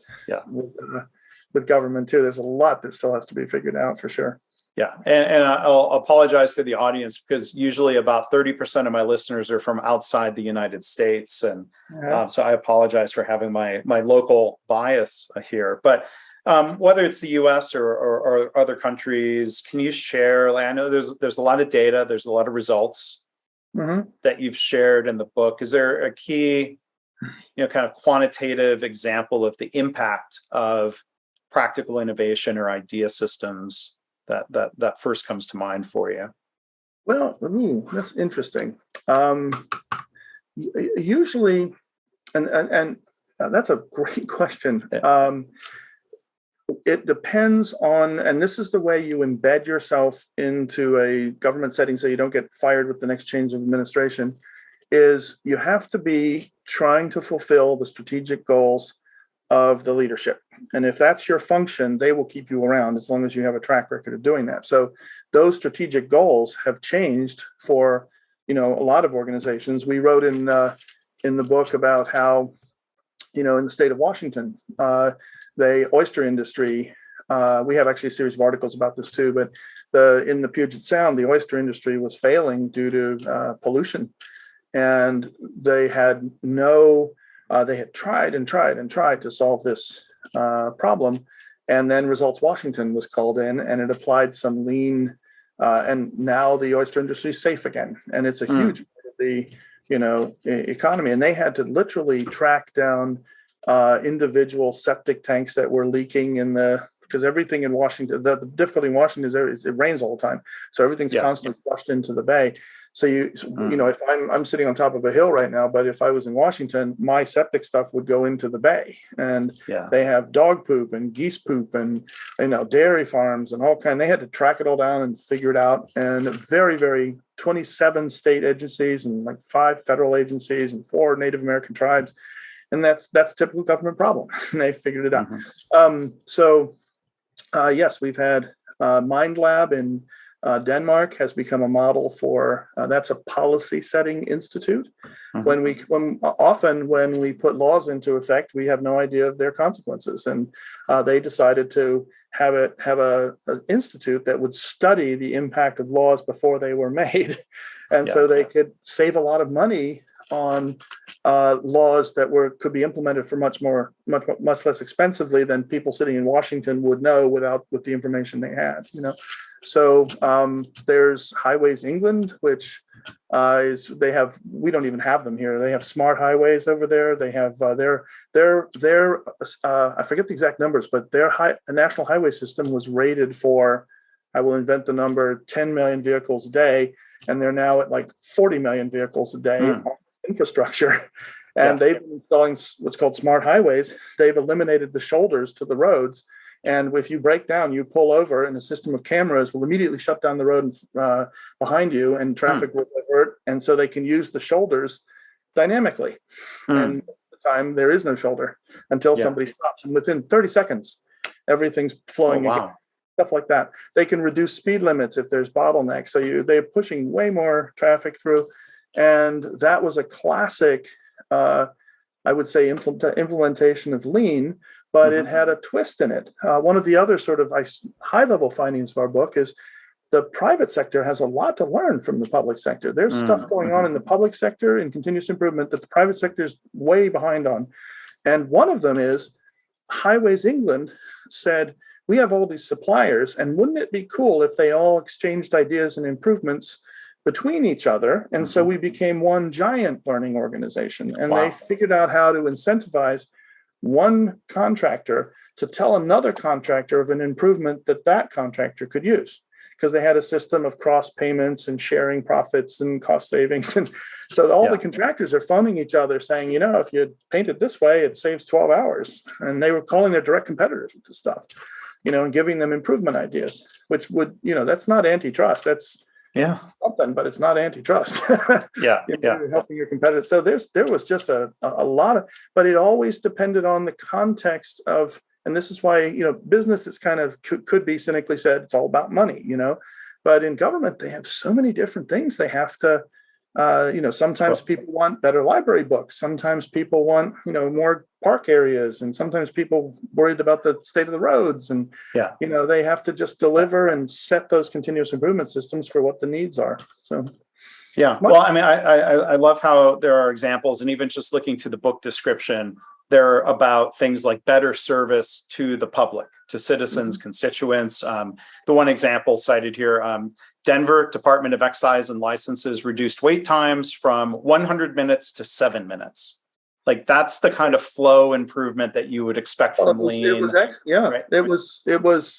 government too. There's a lot that still has to be figured out for sure. Yeah, and I'll apologize to the audience, because usually about 30% of my listeners are from outside the United States, and so I apologize for having my local bias here. But whether it's the U.S. or other countries, can you share? I know there's a lot of data, there's a lot of results that you've shared in the book. Is there a key, kind of quantitative example of the impact of practical innovation or idea systems that first comes to mind for you? Well, that's interesting. Usually, and that's a great question. It depends on, and this is the way you embed yourself into a government setting so you don't get fired with the next change of administration, is you have to be trying to fulfill the strategic goals of the leadership. And if that's your function, they will keep you around as long as you have a track record of doing that. So those strategic goals have changed for, a lot of organizations. We wrote in the book about how, in the state of Washington, the oyster industry, we have actually a series of articles about this too, but in the Puget Sound, the oyster industry was failing due to pollution. And they had they had tried and tried and tried to solve this problem. And then Results Washington was called in, and it applied some lean, and now the oyster industry is safe again. And it's a huge part of the, economy. And they had to literally track down individual septic tanks that were leaking because everything in Washington, the difficulty in Washington is it rains all the time. So everything's constantly flushed into the bay. So if I'm sitting on top of a hill right now, but if I was in Washington, my septic stuff would go into the bay, and they have dog poop and geese poop and dairy farms and all kind. They had to track it all down and figure it out. And very, very 27 state agencies and like 5 federal agencies and 4 Native American tribes, and that's a typical government problem. And they figured it out. Yes, we've had Mind Lab in Denmark has become a model for that's a policy setting institute. When we put laws into effect, we have no idea of their consequences, and they decided to have an institute that would study the impact of laws before they were made, and so they could save a lot of money on laws that could be implemented for much less expensively than people sitting in Washington would know with the information they had. So there's Highways England, which we don't even have them here. They have smart highways over there. They have their I forget the exact numbers, but their national highway system was rated for, I will invent the number, 10 million vehicles a day, and they're now at like 40 million vehicles a day on infrastructure. And they've been installing what's called smart highways. They've eliminated the shoulders to the roads. And if you break down, you pull over, and a system of cameras will immediately shut down the road behind you, and traffic will divert. And so they can use the shoulders dynamically. And time, there is no shoulder until somebody stops. And within 30 seconds, everything's flowing again. Stuff like that. They can reduce speed limits if there's bottlenecks. So they're pushing way more traffic through. And that was a classic, I would say, implementation of lean, but it had a twist in it. One of the other sort of high-level findings of our book is the private sector has a lot to learn from the public sector. There's stuff going on in the public sector in continuous improvement that the private sector is way behind on. And one of them is Highways England said, we have all these suppliers, and wouldn't it be cool if they all exchanged ideas and improvements between each other? And so we became one giant learning organization, and they figured out how to incentivize one contractor to tell another contractor of an improvement that contractor could use, because they had a system of cross payments and sharing profits and cost savings. And so all the contractors are phoning each other saying, if you paint it this way, it saves 12 hours. And they were calling their direct competitors with this stuff, and giving them improvement ideas, which would, that's not antitrust. That's something, but it's not antitrust. You're helping your competitors. So there was just a lot of, but it always depended on the context of, and this is why, business is kind of could be cynically said, it's all about money, but in government, they have so many different things they have to, sometimes people want better library books. Sometimes people want, more park areas, and sometimes people worried about the state of the roads. And, they have to just deliver and set those continuous improvement systems for what the needs are. So, well, I mean, I love how there are examples, and even just looking to the book description, they're about things like better service to the public, to citizens, constituents. The one example cited here, Denver Department of Excise and Licenses reduced wait times from 100 minutes to 7 minutes. Like, that's the kind of flow improvement that you would expect from lean. It was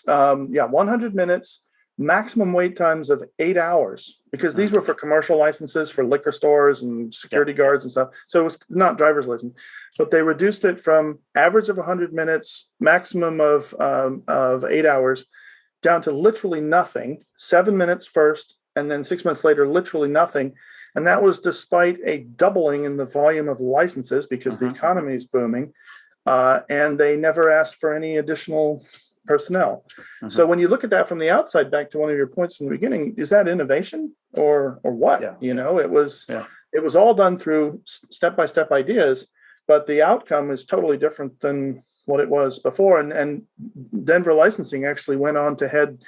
100 minutes, maximum wait times of 8 hours, because these were for commercial licenses for liquor stores and security guards and stuff. So it was not driver's license, but they reduced it from average of 100 minutes, maximum of 8 hours, down to literally nothing, 7 minutes first, and then 6 months later, literally nothing. And that was despite a doubling in the volume of licenses, because the economy is booming, and they never asked for any additional personnel. So when you look at that from the outside, back to one of your points from the beginning, is that innovation or what? It was all done through step-by-step ideas, but the outcome is totally different than what it was before. And Denver licensing actually went on to head,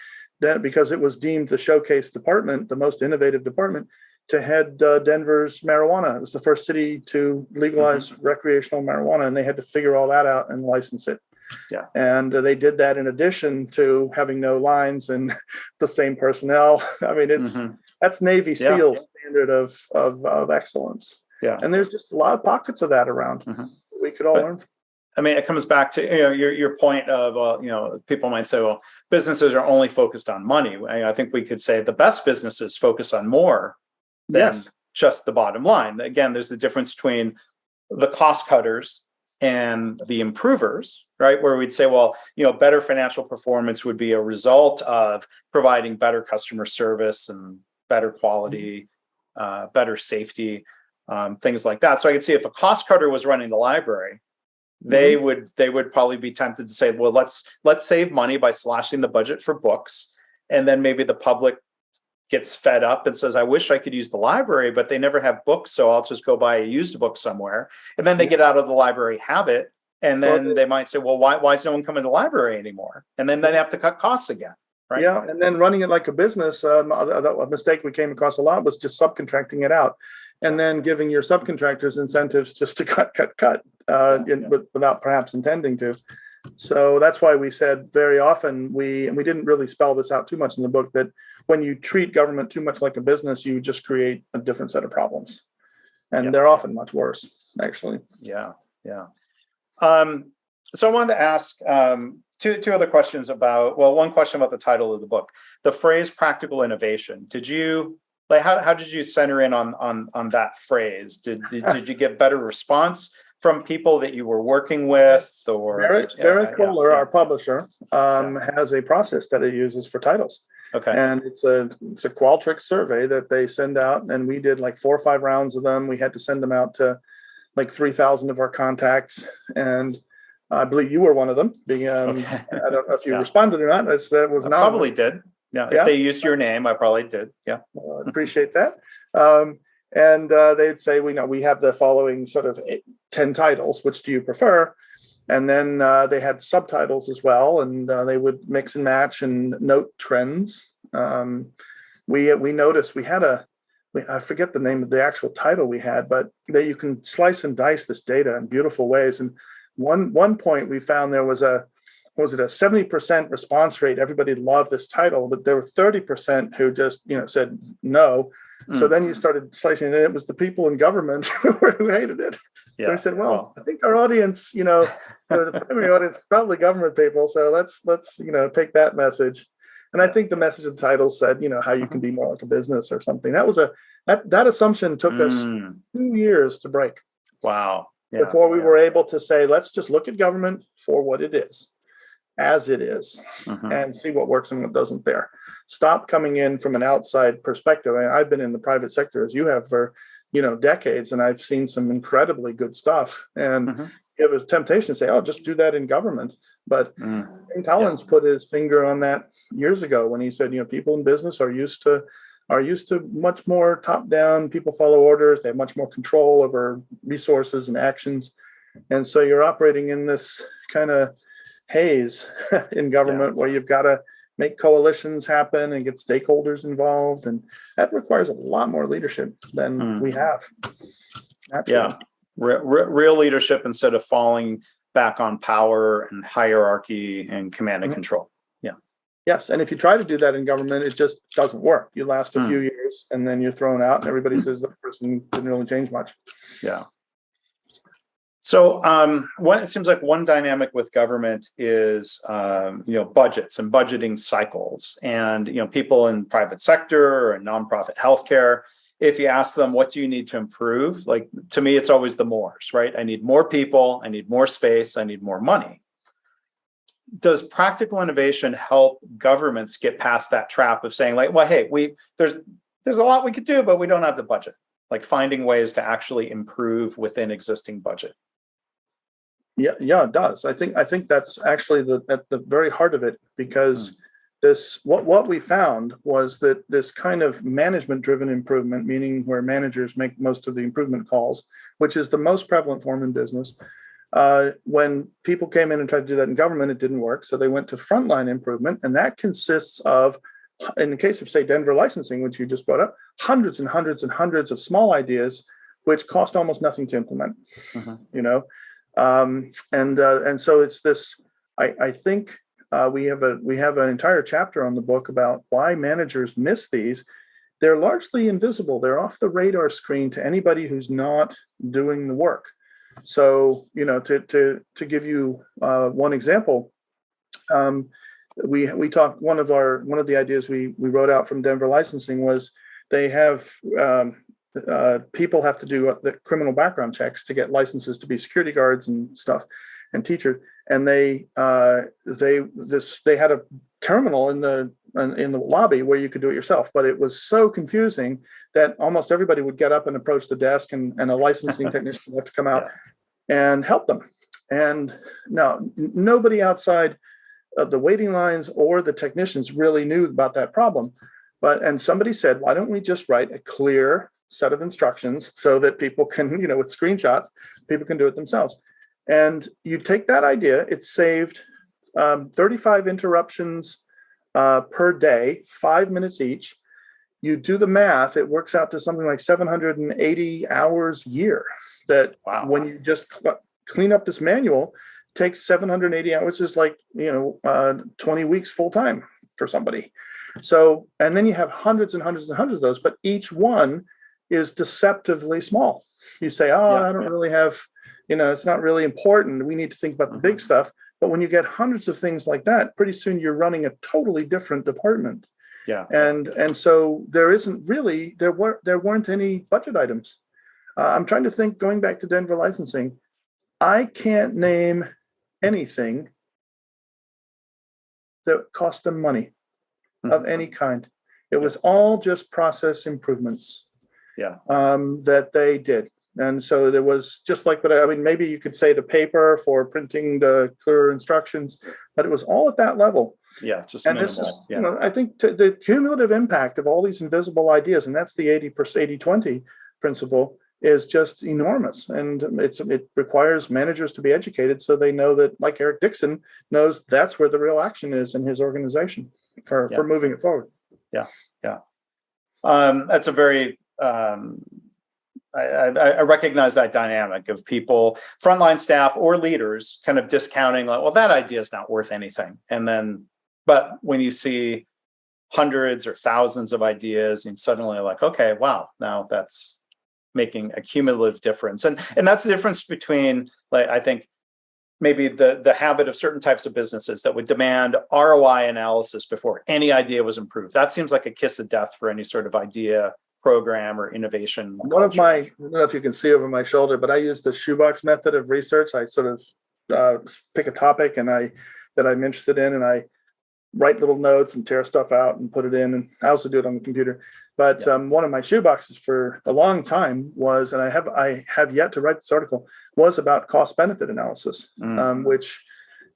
because it was deemed the showcase department, the most innovative department, to head Denver's marijuana. It was the first city to legalize recreational marijuana, and they had to figure all that out and license it. And they did that in addition to having no lines and the same personnel. I mean, that's Navy SEAL standard of excellence. And there's just a lot of pockets of that around we could all learn from. I mean, it comes back to your point of people might say, well, businesses are only focused on money. I think we could say the best businesses focus on more than just the bottom line. Again, there's the difference between the cost cutters and the improvers, right? Where we'd say, well, better financial performance would be a result of providing better customer service and better quality, better safety, things like that. So I could see if a cost cutter was running the library, they would probably be tempted to say, well, let's save money by slashing the budget for books. And then maybe the public gets fed up and says, I wish I could use the library, but they never have books, so I'll just go buy a used book somewhere. And then they get out of the library habit, and then they might say, well, why is no one coming to the library anymore? And then they have to cut costs again, right? Yeah, and then running it like a business, a mistake we came across a lot was just subcontracting it out, and then giving your subcontractors incentives just to cut, without perhaps intending to. So that's why we said very often, we didn't really spell this out too much in the book, that when you treat government too much like a business, you just create a different set of problems. And they're often much worse, actually. So I wanted to ask two other questions about, well, one question about the title of the book, the phrase practical innovation. Did you, how did you center in on that phrase? Did you get better response from people that you were working with? Or Barrett Kohler, our publisher, has a process that he uses for titles. And it's a Qualtrics survey that they send out, and we did like 4 or 5 rounds of them. We had to send them out to like 3,000 of our contacts, and I believe you were one of them. Okay. I don't know if you responded or not. That was I not probably did. Yeah, if they used your name, I probably did. Yeah, appreciate that. And they'd say, we have the following sort of 10 titles. Which do you prefer? And then they had subtitles as well, and they would mix and match and note trends. We noticed we had I forget the name of the actual title we had, but that you can slice and dice this data in beautiful ways. And one point we found there was a 70% response rate. Everybody loved this title, but there were 30% who just said no. So then you started slicing it, and it was the people in government who hated it. So we said, well, I think our audience, the primary audience is probably government people. So let's take that message. And I think the message of the title said, how you can be more like a business or something. That assumption took us 2 years to break. Wow. Before we were able to say, let's just look at government for what it is, as it is, and see what works and what doesn't there. Stop coming in from an outside perspective. I've been in the private sector, as you have, for decades, and I've seen some incredibly good stuff. And you have a temptation to say, "Oh, just do that in government." But Collins put his finger on that years ago when he said, people in business are used to much more top-down. People follow orders. They have much more control over resources and actions, and so you're operating in this kind of haze in government where you've got to make coalitions happen and get stakeholders involved, and that requires a lot more leadership than we have. Naturally. Real leadership instead of falling back on power and hierarchy and command and control. Yes, and if you try to do that in government, it just doesn't work. You last a few years, and then you're thrown out, and everybody says that person didn't really change much. Yeah. So it seems like one dynamic with government is budgets and budgeting cycles, and people in private sector or nonprofit healthcare. If you ask them what do you need to improve, like to me, it's always the mores, right? I need more people, I need more space, I need more money. Does practical innovation help governments get past that trap of saying, like, well, hey, there's a lot we could do, but we don't have the budget? Like finding ways to actually improve within existing budget. Yeah, it does. I think that's actually at the very heart of it, because what we found was that this kind of management-driven improvement, meaning where managers make most of the improvement calls, which is the most prevalent form in business. When people came in and tried to do that in government, it didn't work. So they went to frontline improvement, and that consists of, in the case of, say, Denver licensing, which you just brought up, hundreds and hundreds and hundreds of small ideas, which cost almost nothing to implement. And so it's this. I think we have an entire chapter on the book about why managers miss these. They're largely invisible. They're off the radar screen to anybody who's not doing the work. So to give you one example, we talked. One of the ideas we wrote out from Denver licensing was they have people have to do the criminal background checks to get licenses to be security guards and stuff, and teachers. And they had a terminal in the lobby where you could do it yourself, but it was so confusing that almost everybody would get up and approach the desk, and a licensing technician would have to come out and help them. And now nobody outside of the waiting lines or the technicians really knew about that problem. And somebody said, why don't we just write a clear set of instructions so that people can, with screenshots, people can do it themselves. And you take that idea, it saved 35 interruptions per day, 5 minutes each. You do the math, it works out to something like 780 hours a year. That when you just clean up this manual, takes 780 hours, is like 20 weeks full time for somebody. So, and then you have hundreds and hundreds and hundreds of those, but each one is deceptively small. You say, I don't really have, it's not really important. We need to think about the big stuff. But when you get hundreds of things like that, pretty soon you're running a totally different department. Yeah. And so there weren't any budget items. I'm trying to think, going back to Denver licensing, I can't name anything that cost them money of any kind. It was all just process improvements that they did. And so there was just like, but I mean, maybe you could say the paper for printing the clear instructions, but it was all at that level. Yeah, just And minimal. this is, Yeah. I think the cumulative impact of all these invisible ideas, and that's the 80/20 principle, is just enormous. And it requires managers to be educated so they know that, like Eric Dixon knows, that's where the real action is in his organization for moving it forward. Yeah, yeah. That's a very I recognize that dynamic of people, frontline staff or leaders, kind of discounting, like, well, that idea is not worth anything. And then, but when you see hundreds or thousands of ideas, and suddenly like, okay, wow, now that's making a cumulative difference. And that's the difference between, like, I think maybe the habit of certain types of businesses that would demand ROI analysis before any idea was improved. That seems like a kiss of death for any sort of idea, program, or innovation. One of my, I don't know if you can see over my shoulder, but I use the shoebox method of research. I sort of pick a topic that I'm interested in, and I write little notes and tear stuff out and put it in. And I also do it on the computer. But one of my shoeboxes for a long time was, and I have yet to write this article, was about cost benefit analysis, which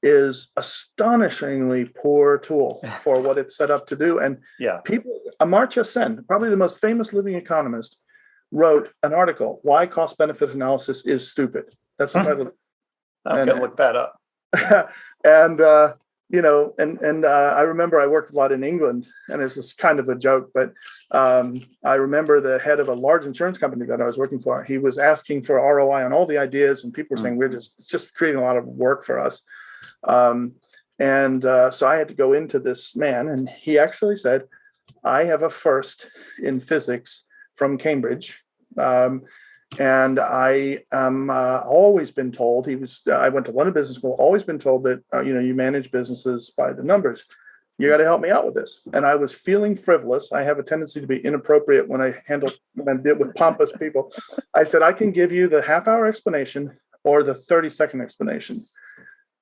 is astonishingly poor tool for what it's set up to do. And people, Amartya Sen, probably the most famous living economist, wrote an article, Why Cost Benefit Analysis is Stupid. That's the title. I'm going to look that up. And I remember I worked a lot in England, and it's just kind of a joke, but I remember the head of a large insurance company that I was working for. He was asking for ROI on all the ideas, and people were saying, it's just creating a lot of work for us. So I had to go into this man, and he actually said, I have a first in physics from Cambridge. And I always been told, I went to London Business School, always been told that, you manage businesses by the numbers. You got to help me out with this. And I was feeling frivolous. I have a tendency to be inappropriate when I deal with pompous people. I said, I can give you the half-hour explanation or the 30-second explanation.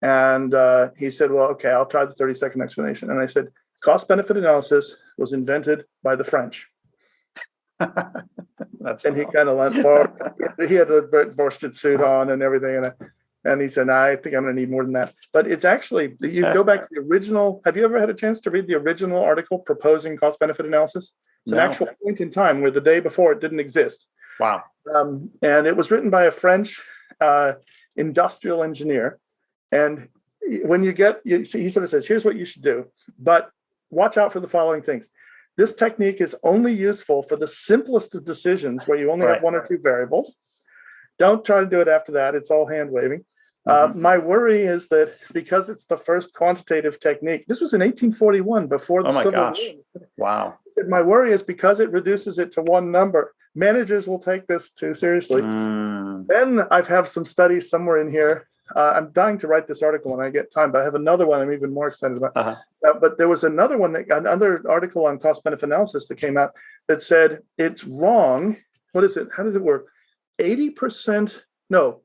And he said, well, okay, I'll try the 30-second explanation. And I said, cost-benefit analysis was invented by the French. And he kind of went forward. He had a worsted suit on and everything. And he said, I think I'm going to need more than that. But it's actually, you go back to the original. Have you ever had a chance to read the original article proposing cost-benefit analysis? It's an actual point in time where the day before it didn't exist. Wow. And it was written by a French industrial engineer. And when he sort of says, here's what you should do, but watch out for the following things. This technique is only useful for the simplest of decisions where you only have one or two variables. Don't try to do it after that. It's all hand waving. My worry is that because it's the first quantitative technique, this was in 1841 before the Civil War. Wow. My worry is because it reduces it to one number, managers will take this too seriously. Then I have some studies somewhere in here. I'm dying to write this article when I get time, but I have another one I'm even more excited about. But there was another article on cost-benefit analysis that came out that said it's wrong. What is it? How does it work? 80%. No,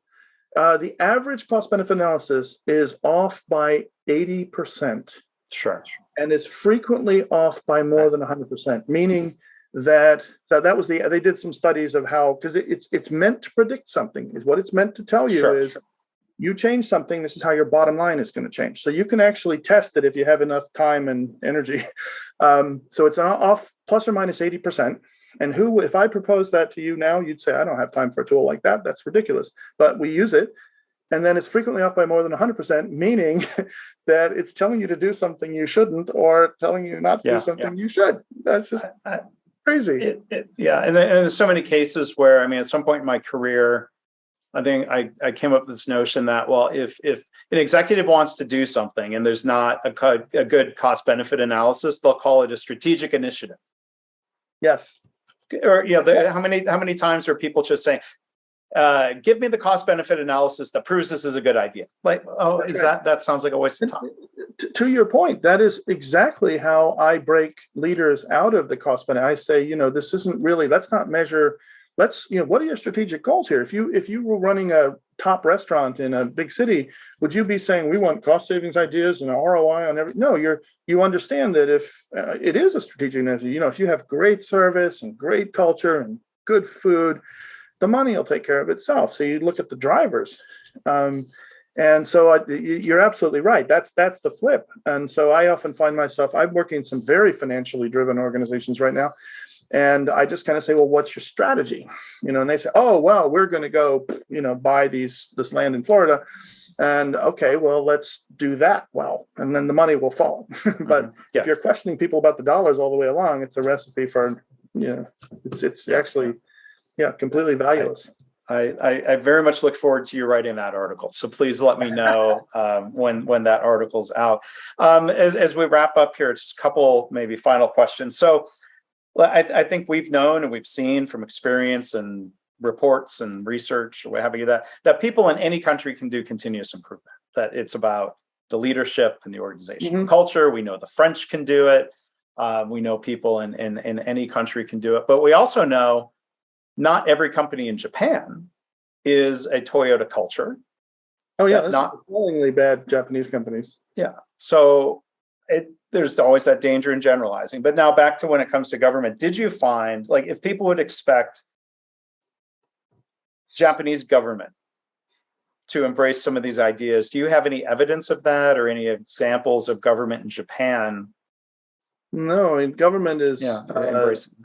the average cost-benefit analysis is off by 80%. Sure. And it's frequently off by more than 100%, meaning that was they did some studies of how, because it's meant to predict something, is what it's meant to tell you is, you change something, this is how your bottom line is going to change. So you can actually test it if you have enough time and energy. So it's off plus or minus 80%. And if I propose that to you now, you'd say, I don't have time for a tool like that. That's ridiculous. But we use it. And then it's frequently off by more than 100%, meaning that it's telling you to do something you shouldn't, or telling you not to do something you should. That's just crazy. And there's so many cases where, I mean, at some point in my career, I think I came up with this notion that, well, if an executive wants to do something and there's not a good cost benefit analysis, they'll call it a strategic initiative. Yes. Or how many times are people just saying, give me the cost benefit analysis that proves this is a good idea? Like, that sounds like a waste of time. To your point, that is exactly how I break leaders out of the cost benefit. I say, this isn't really, let's not measure. What are your strategic goals here? If you were running a top restaurant in a big city, would you be saying we want cost savings ideas and an ROI on every? No, you understand that if it is a strategic initiative, if you have great service and great culture and good food, the money will take care of itself. So you look at the drivers. And so you're absolutely right. That's the flip. And so I often find myself, I'm working in some very financially driven organizations right now. And I just kind of say, well, what's your strategy? And they say, oh, well, we're going to go, buy this land in Florida. And okay, well, let's do that well, and then the money will follow. But if you're questioning people about the dollars all the way along, it's a recipe for, it's actually, completely valueless. I very much look forward to you writing that article. So please let me know when that article's out. As we wrap up here, just a couple maybe final questions. So I think we've known and we've seen from experience and reports and research or what have you that people in any country can do continuous improvement. That it's about the leadership and the organizational culture. We know the French can do it. We know people in any country can do it. But we also know not every company in Japan is a Toyota culture. Oh yeah, there's not appallingly bad Japanese companies. Yeah, so there's always that danger in generalizing. But now back to when it comes to government, did you find, like, if people would expect Japanese government to embrace some of these ideas, do you have any evidence of that or any examples of government in Japan? No, government is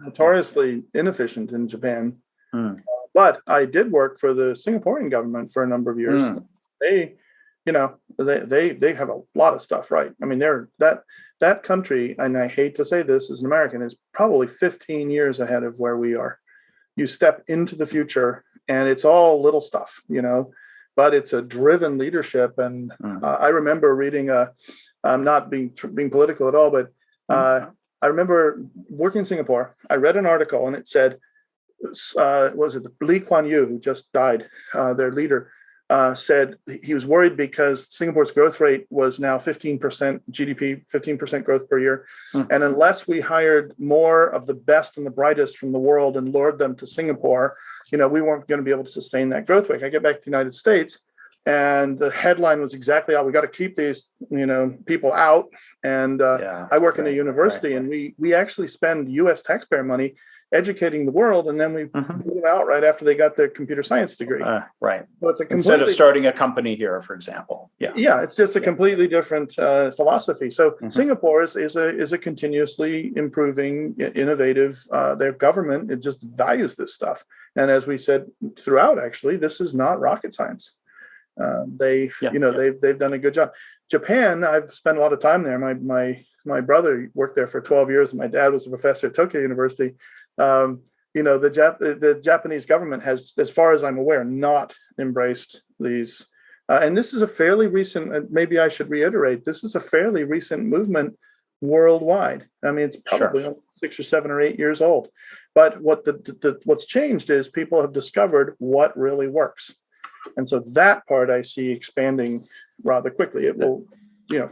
notoriously inefficient in Japan. But I did work for the Singaporean government for a number of years. They have a lot of stuff right. I mean, that country, and I hate to say this as an American, is probably 15 years ahead of where we are. You step into the future, and it's all little stuff, but it's a driven leadership. And I remember reading I'm not being political at all, but I remember working in Singapore. I read an article, and it said, was it Lee Kuan Yew, who just died, their leader, said he was worried because Singapore's growth rate was now 15% GDP, 15% growth per year. And unless we hired more of the best and the brightest from the world and lured them to Singapore, we weren't going to be able to sustain that growth rate. I get back to the United States, and the headline was exactly how we got to keep these, people out. And I work in a university, and we actually spend U.S. taxpayer money educating the world, and then we put them out right after they got their computer science degree. Right. So it's instead of starting a company here, for example. Yeah, it's just a completely different philosophy. So Singapore is a continuously improving, innovative. Their government, it just values this stuff. And as we said throughout, actually, this is not rocket science. They've done a good job. Japan, I've spent a lot of time there. My brother worked there for 12 years, and my dad was a professor at Tokyo University. The Japanese government has, as far as I'm aware, not embraced these. And this is a fairly recent, maybe I should reiterate, this is a fairly recent movement worldwide. I mean, it's probably 6 or 7 or 8 years old. But what's changed is people have discovered what really works. And so that part I see expanding rather quickly. It will,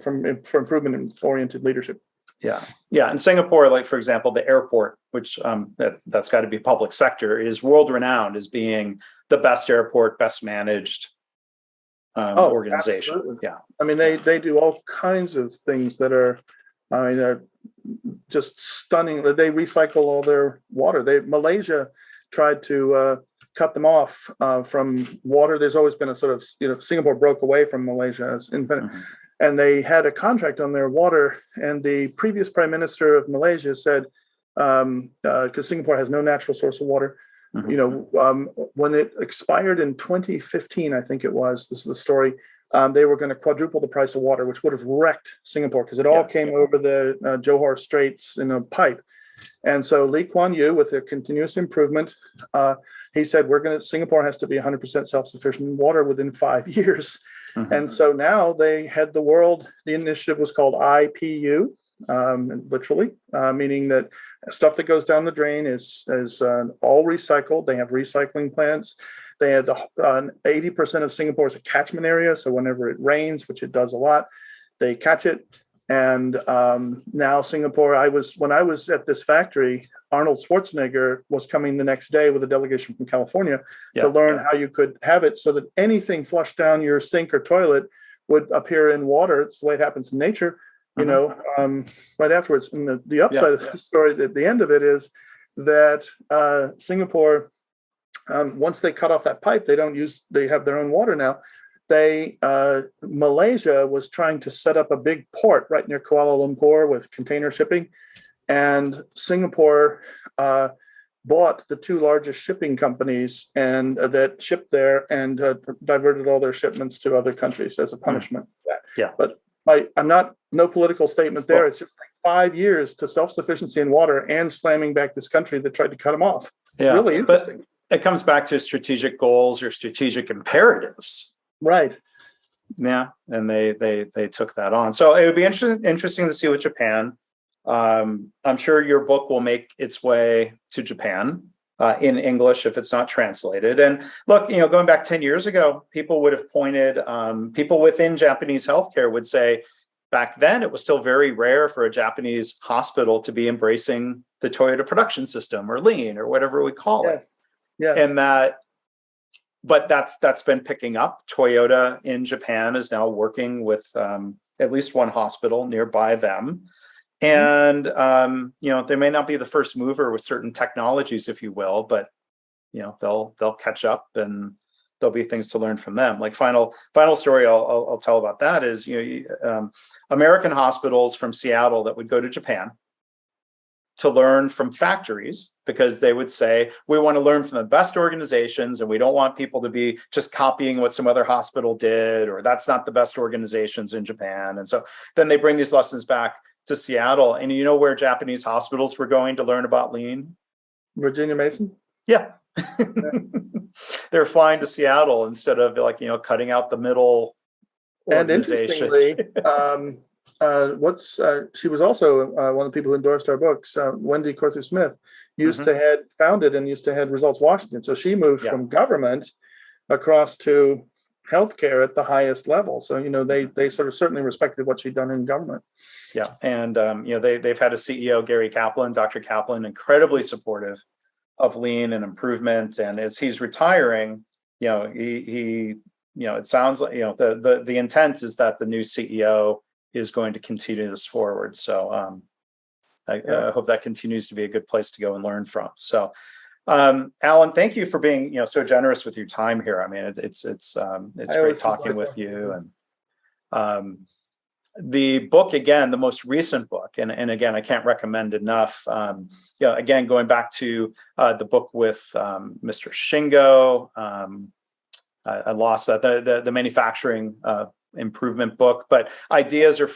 for improvement in oriented leadership. Yeah. In Singapore, like, for example, the airport, which that's got to be public sector, is world renowned as being the best airport, best managed organization. Absolutely. Yeah. I mean, they do all kinds of things that are, just stunning. They recycle all their water. Malaysia tried to cut them off from water. There's always been a sort of, Singapore broke away from Malaysia as independent. And they had a contract on their water, and the previous prime minister of Malaysia said, because Singapore has no natural source of water, when it expired in 2015, I think it was, this is the story, they were going to quadruple the price of water, which would have wrecked Singapore because it all came over the Johor Straits in a pipe. And so Lee Kuan Yew, with their continuous improvement, he said, Singapore has to be 100% self-sufficient in water within 5 years. And so now they had the initiative was called IPU, literally, meaning that stuff that goes down the drain is all recycled. They have recycling plants. They had 80% of Singapore is a catchment area. So whenever it rains, which it does a lot, they catch it. And now Singapore, when I was at this factory, Arnold Schwarzenegger was coming the next day with a delegation from California to learn how you could have it so that anything flushed down your sink or toilet would appear in water. It's the way it happens in nature, right afterwards. And the upside of the story, at the end of it, is that Singapore Once they cut off that pipe, they have their own water now. Malaysia was trying to set up a big port right near Kuala Lumpur with container shipping, and Singapore bought the two largest shipping companies and that shipped there, and diverted all their shipments to other countries as a punishment for that. Yeah. But I'm no political statement there. It's just like 5 years to self-sufficiency in water and slamming back this country that tried to cut them off. It's really interesting. But it comes back to strategic goals or strategic imperatives. Right. Yeah. And they took that on. So it would be interesting to see what Japan. I'm sure your book will make its way to Japan in English if it's not translated. And look, going back 10 years ago, people would have pointed, people within Japanese healthcare would say, back then it was still very rare for a Japanese hospital to be embracing the Toyota production system or lean or whatever we call it. Yeah. And but that's been picking up. Toyota in Japan is now working with at least one hospital nearby them. And, they may not be the first mover with certain technologies, if you will, but, they'll catch up and there'll be things to learn from them. Like final story I'll tell about that is, American hospitals from Seattle that would go to Japan to learn from factories, because they would say, we want to learn from the best organizations and we don't want people to be just copying what some other hospital did, or that's not the best organizations in Japan. And so then they bring these lessons back to Seattle. And you know where Japanese hospitals were going to learn about lean? Virginia Mason? Yeah. They're flying to Seattle instead of cutting out the middle organization. And interestingly, she was also one of the people who endorsed our books, Wendy Corthu Smith, founded and used to head Results Washington. So she moved from government across to healthcare at the highest level. So, they sort of certainly respected what she'd done in government. Yeah. And, they've had a CEO, Gary Kaplan, Dr. Kaplan, incredibly supportive of lean and improvement. And as he's retiring, he it sounds like, the intent is that the new CEO is going to continue this forward. So I hope that continues to be a good place to go and learn from. So, Alan, thank you for being, so generous with your time here. I mean, it's great talking with you. And the book, again, the most recent book, and again, I can't recommend enough. Again, going back to the book with Mr. Shingo, I lost that, the manufacturing improvement book, but ideas are.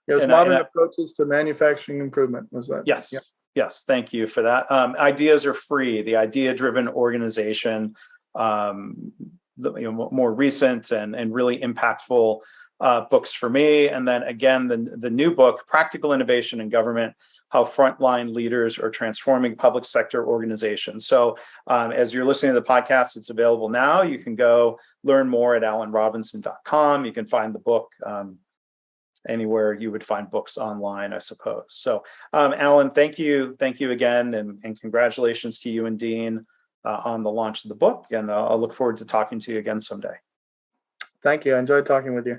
Modern approaches to manufacturing improvement. Was that? Yes. Yeah. Yes. Thank you for that. Ideas are free. The idea-driven organization, more recent and really impactful books for me. And then again, the new book, Practical Innovation in Government, How Frontline Leaders Are Transforming Public Sector Organizations. So as you're listening to the podcast, it's available now. You can go learn more at alanrobinson.com. You can find the book anywhere you would find books online, I suppose. So Alan, thank you again, and congratulations to you and Dean on the launch of the book. And I'll look forward to talking to you again someday. Thank you. I enjoyed talking with you.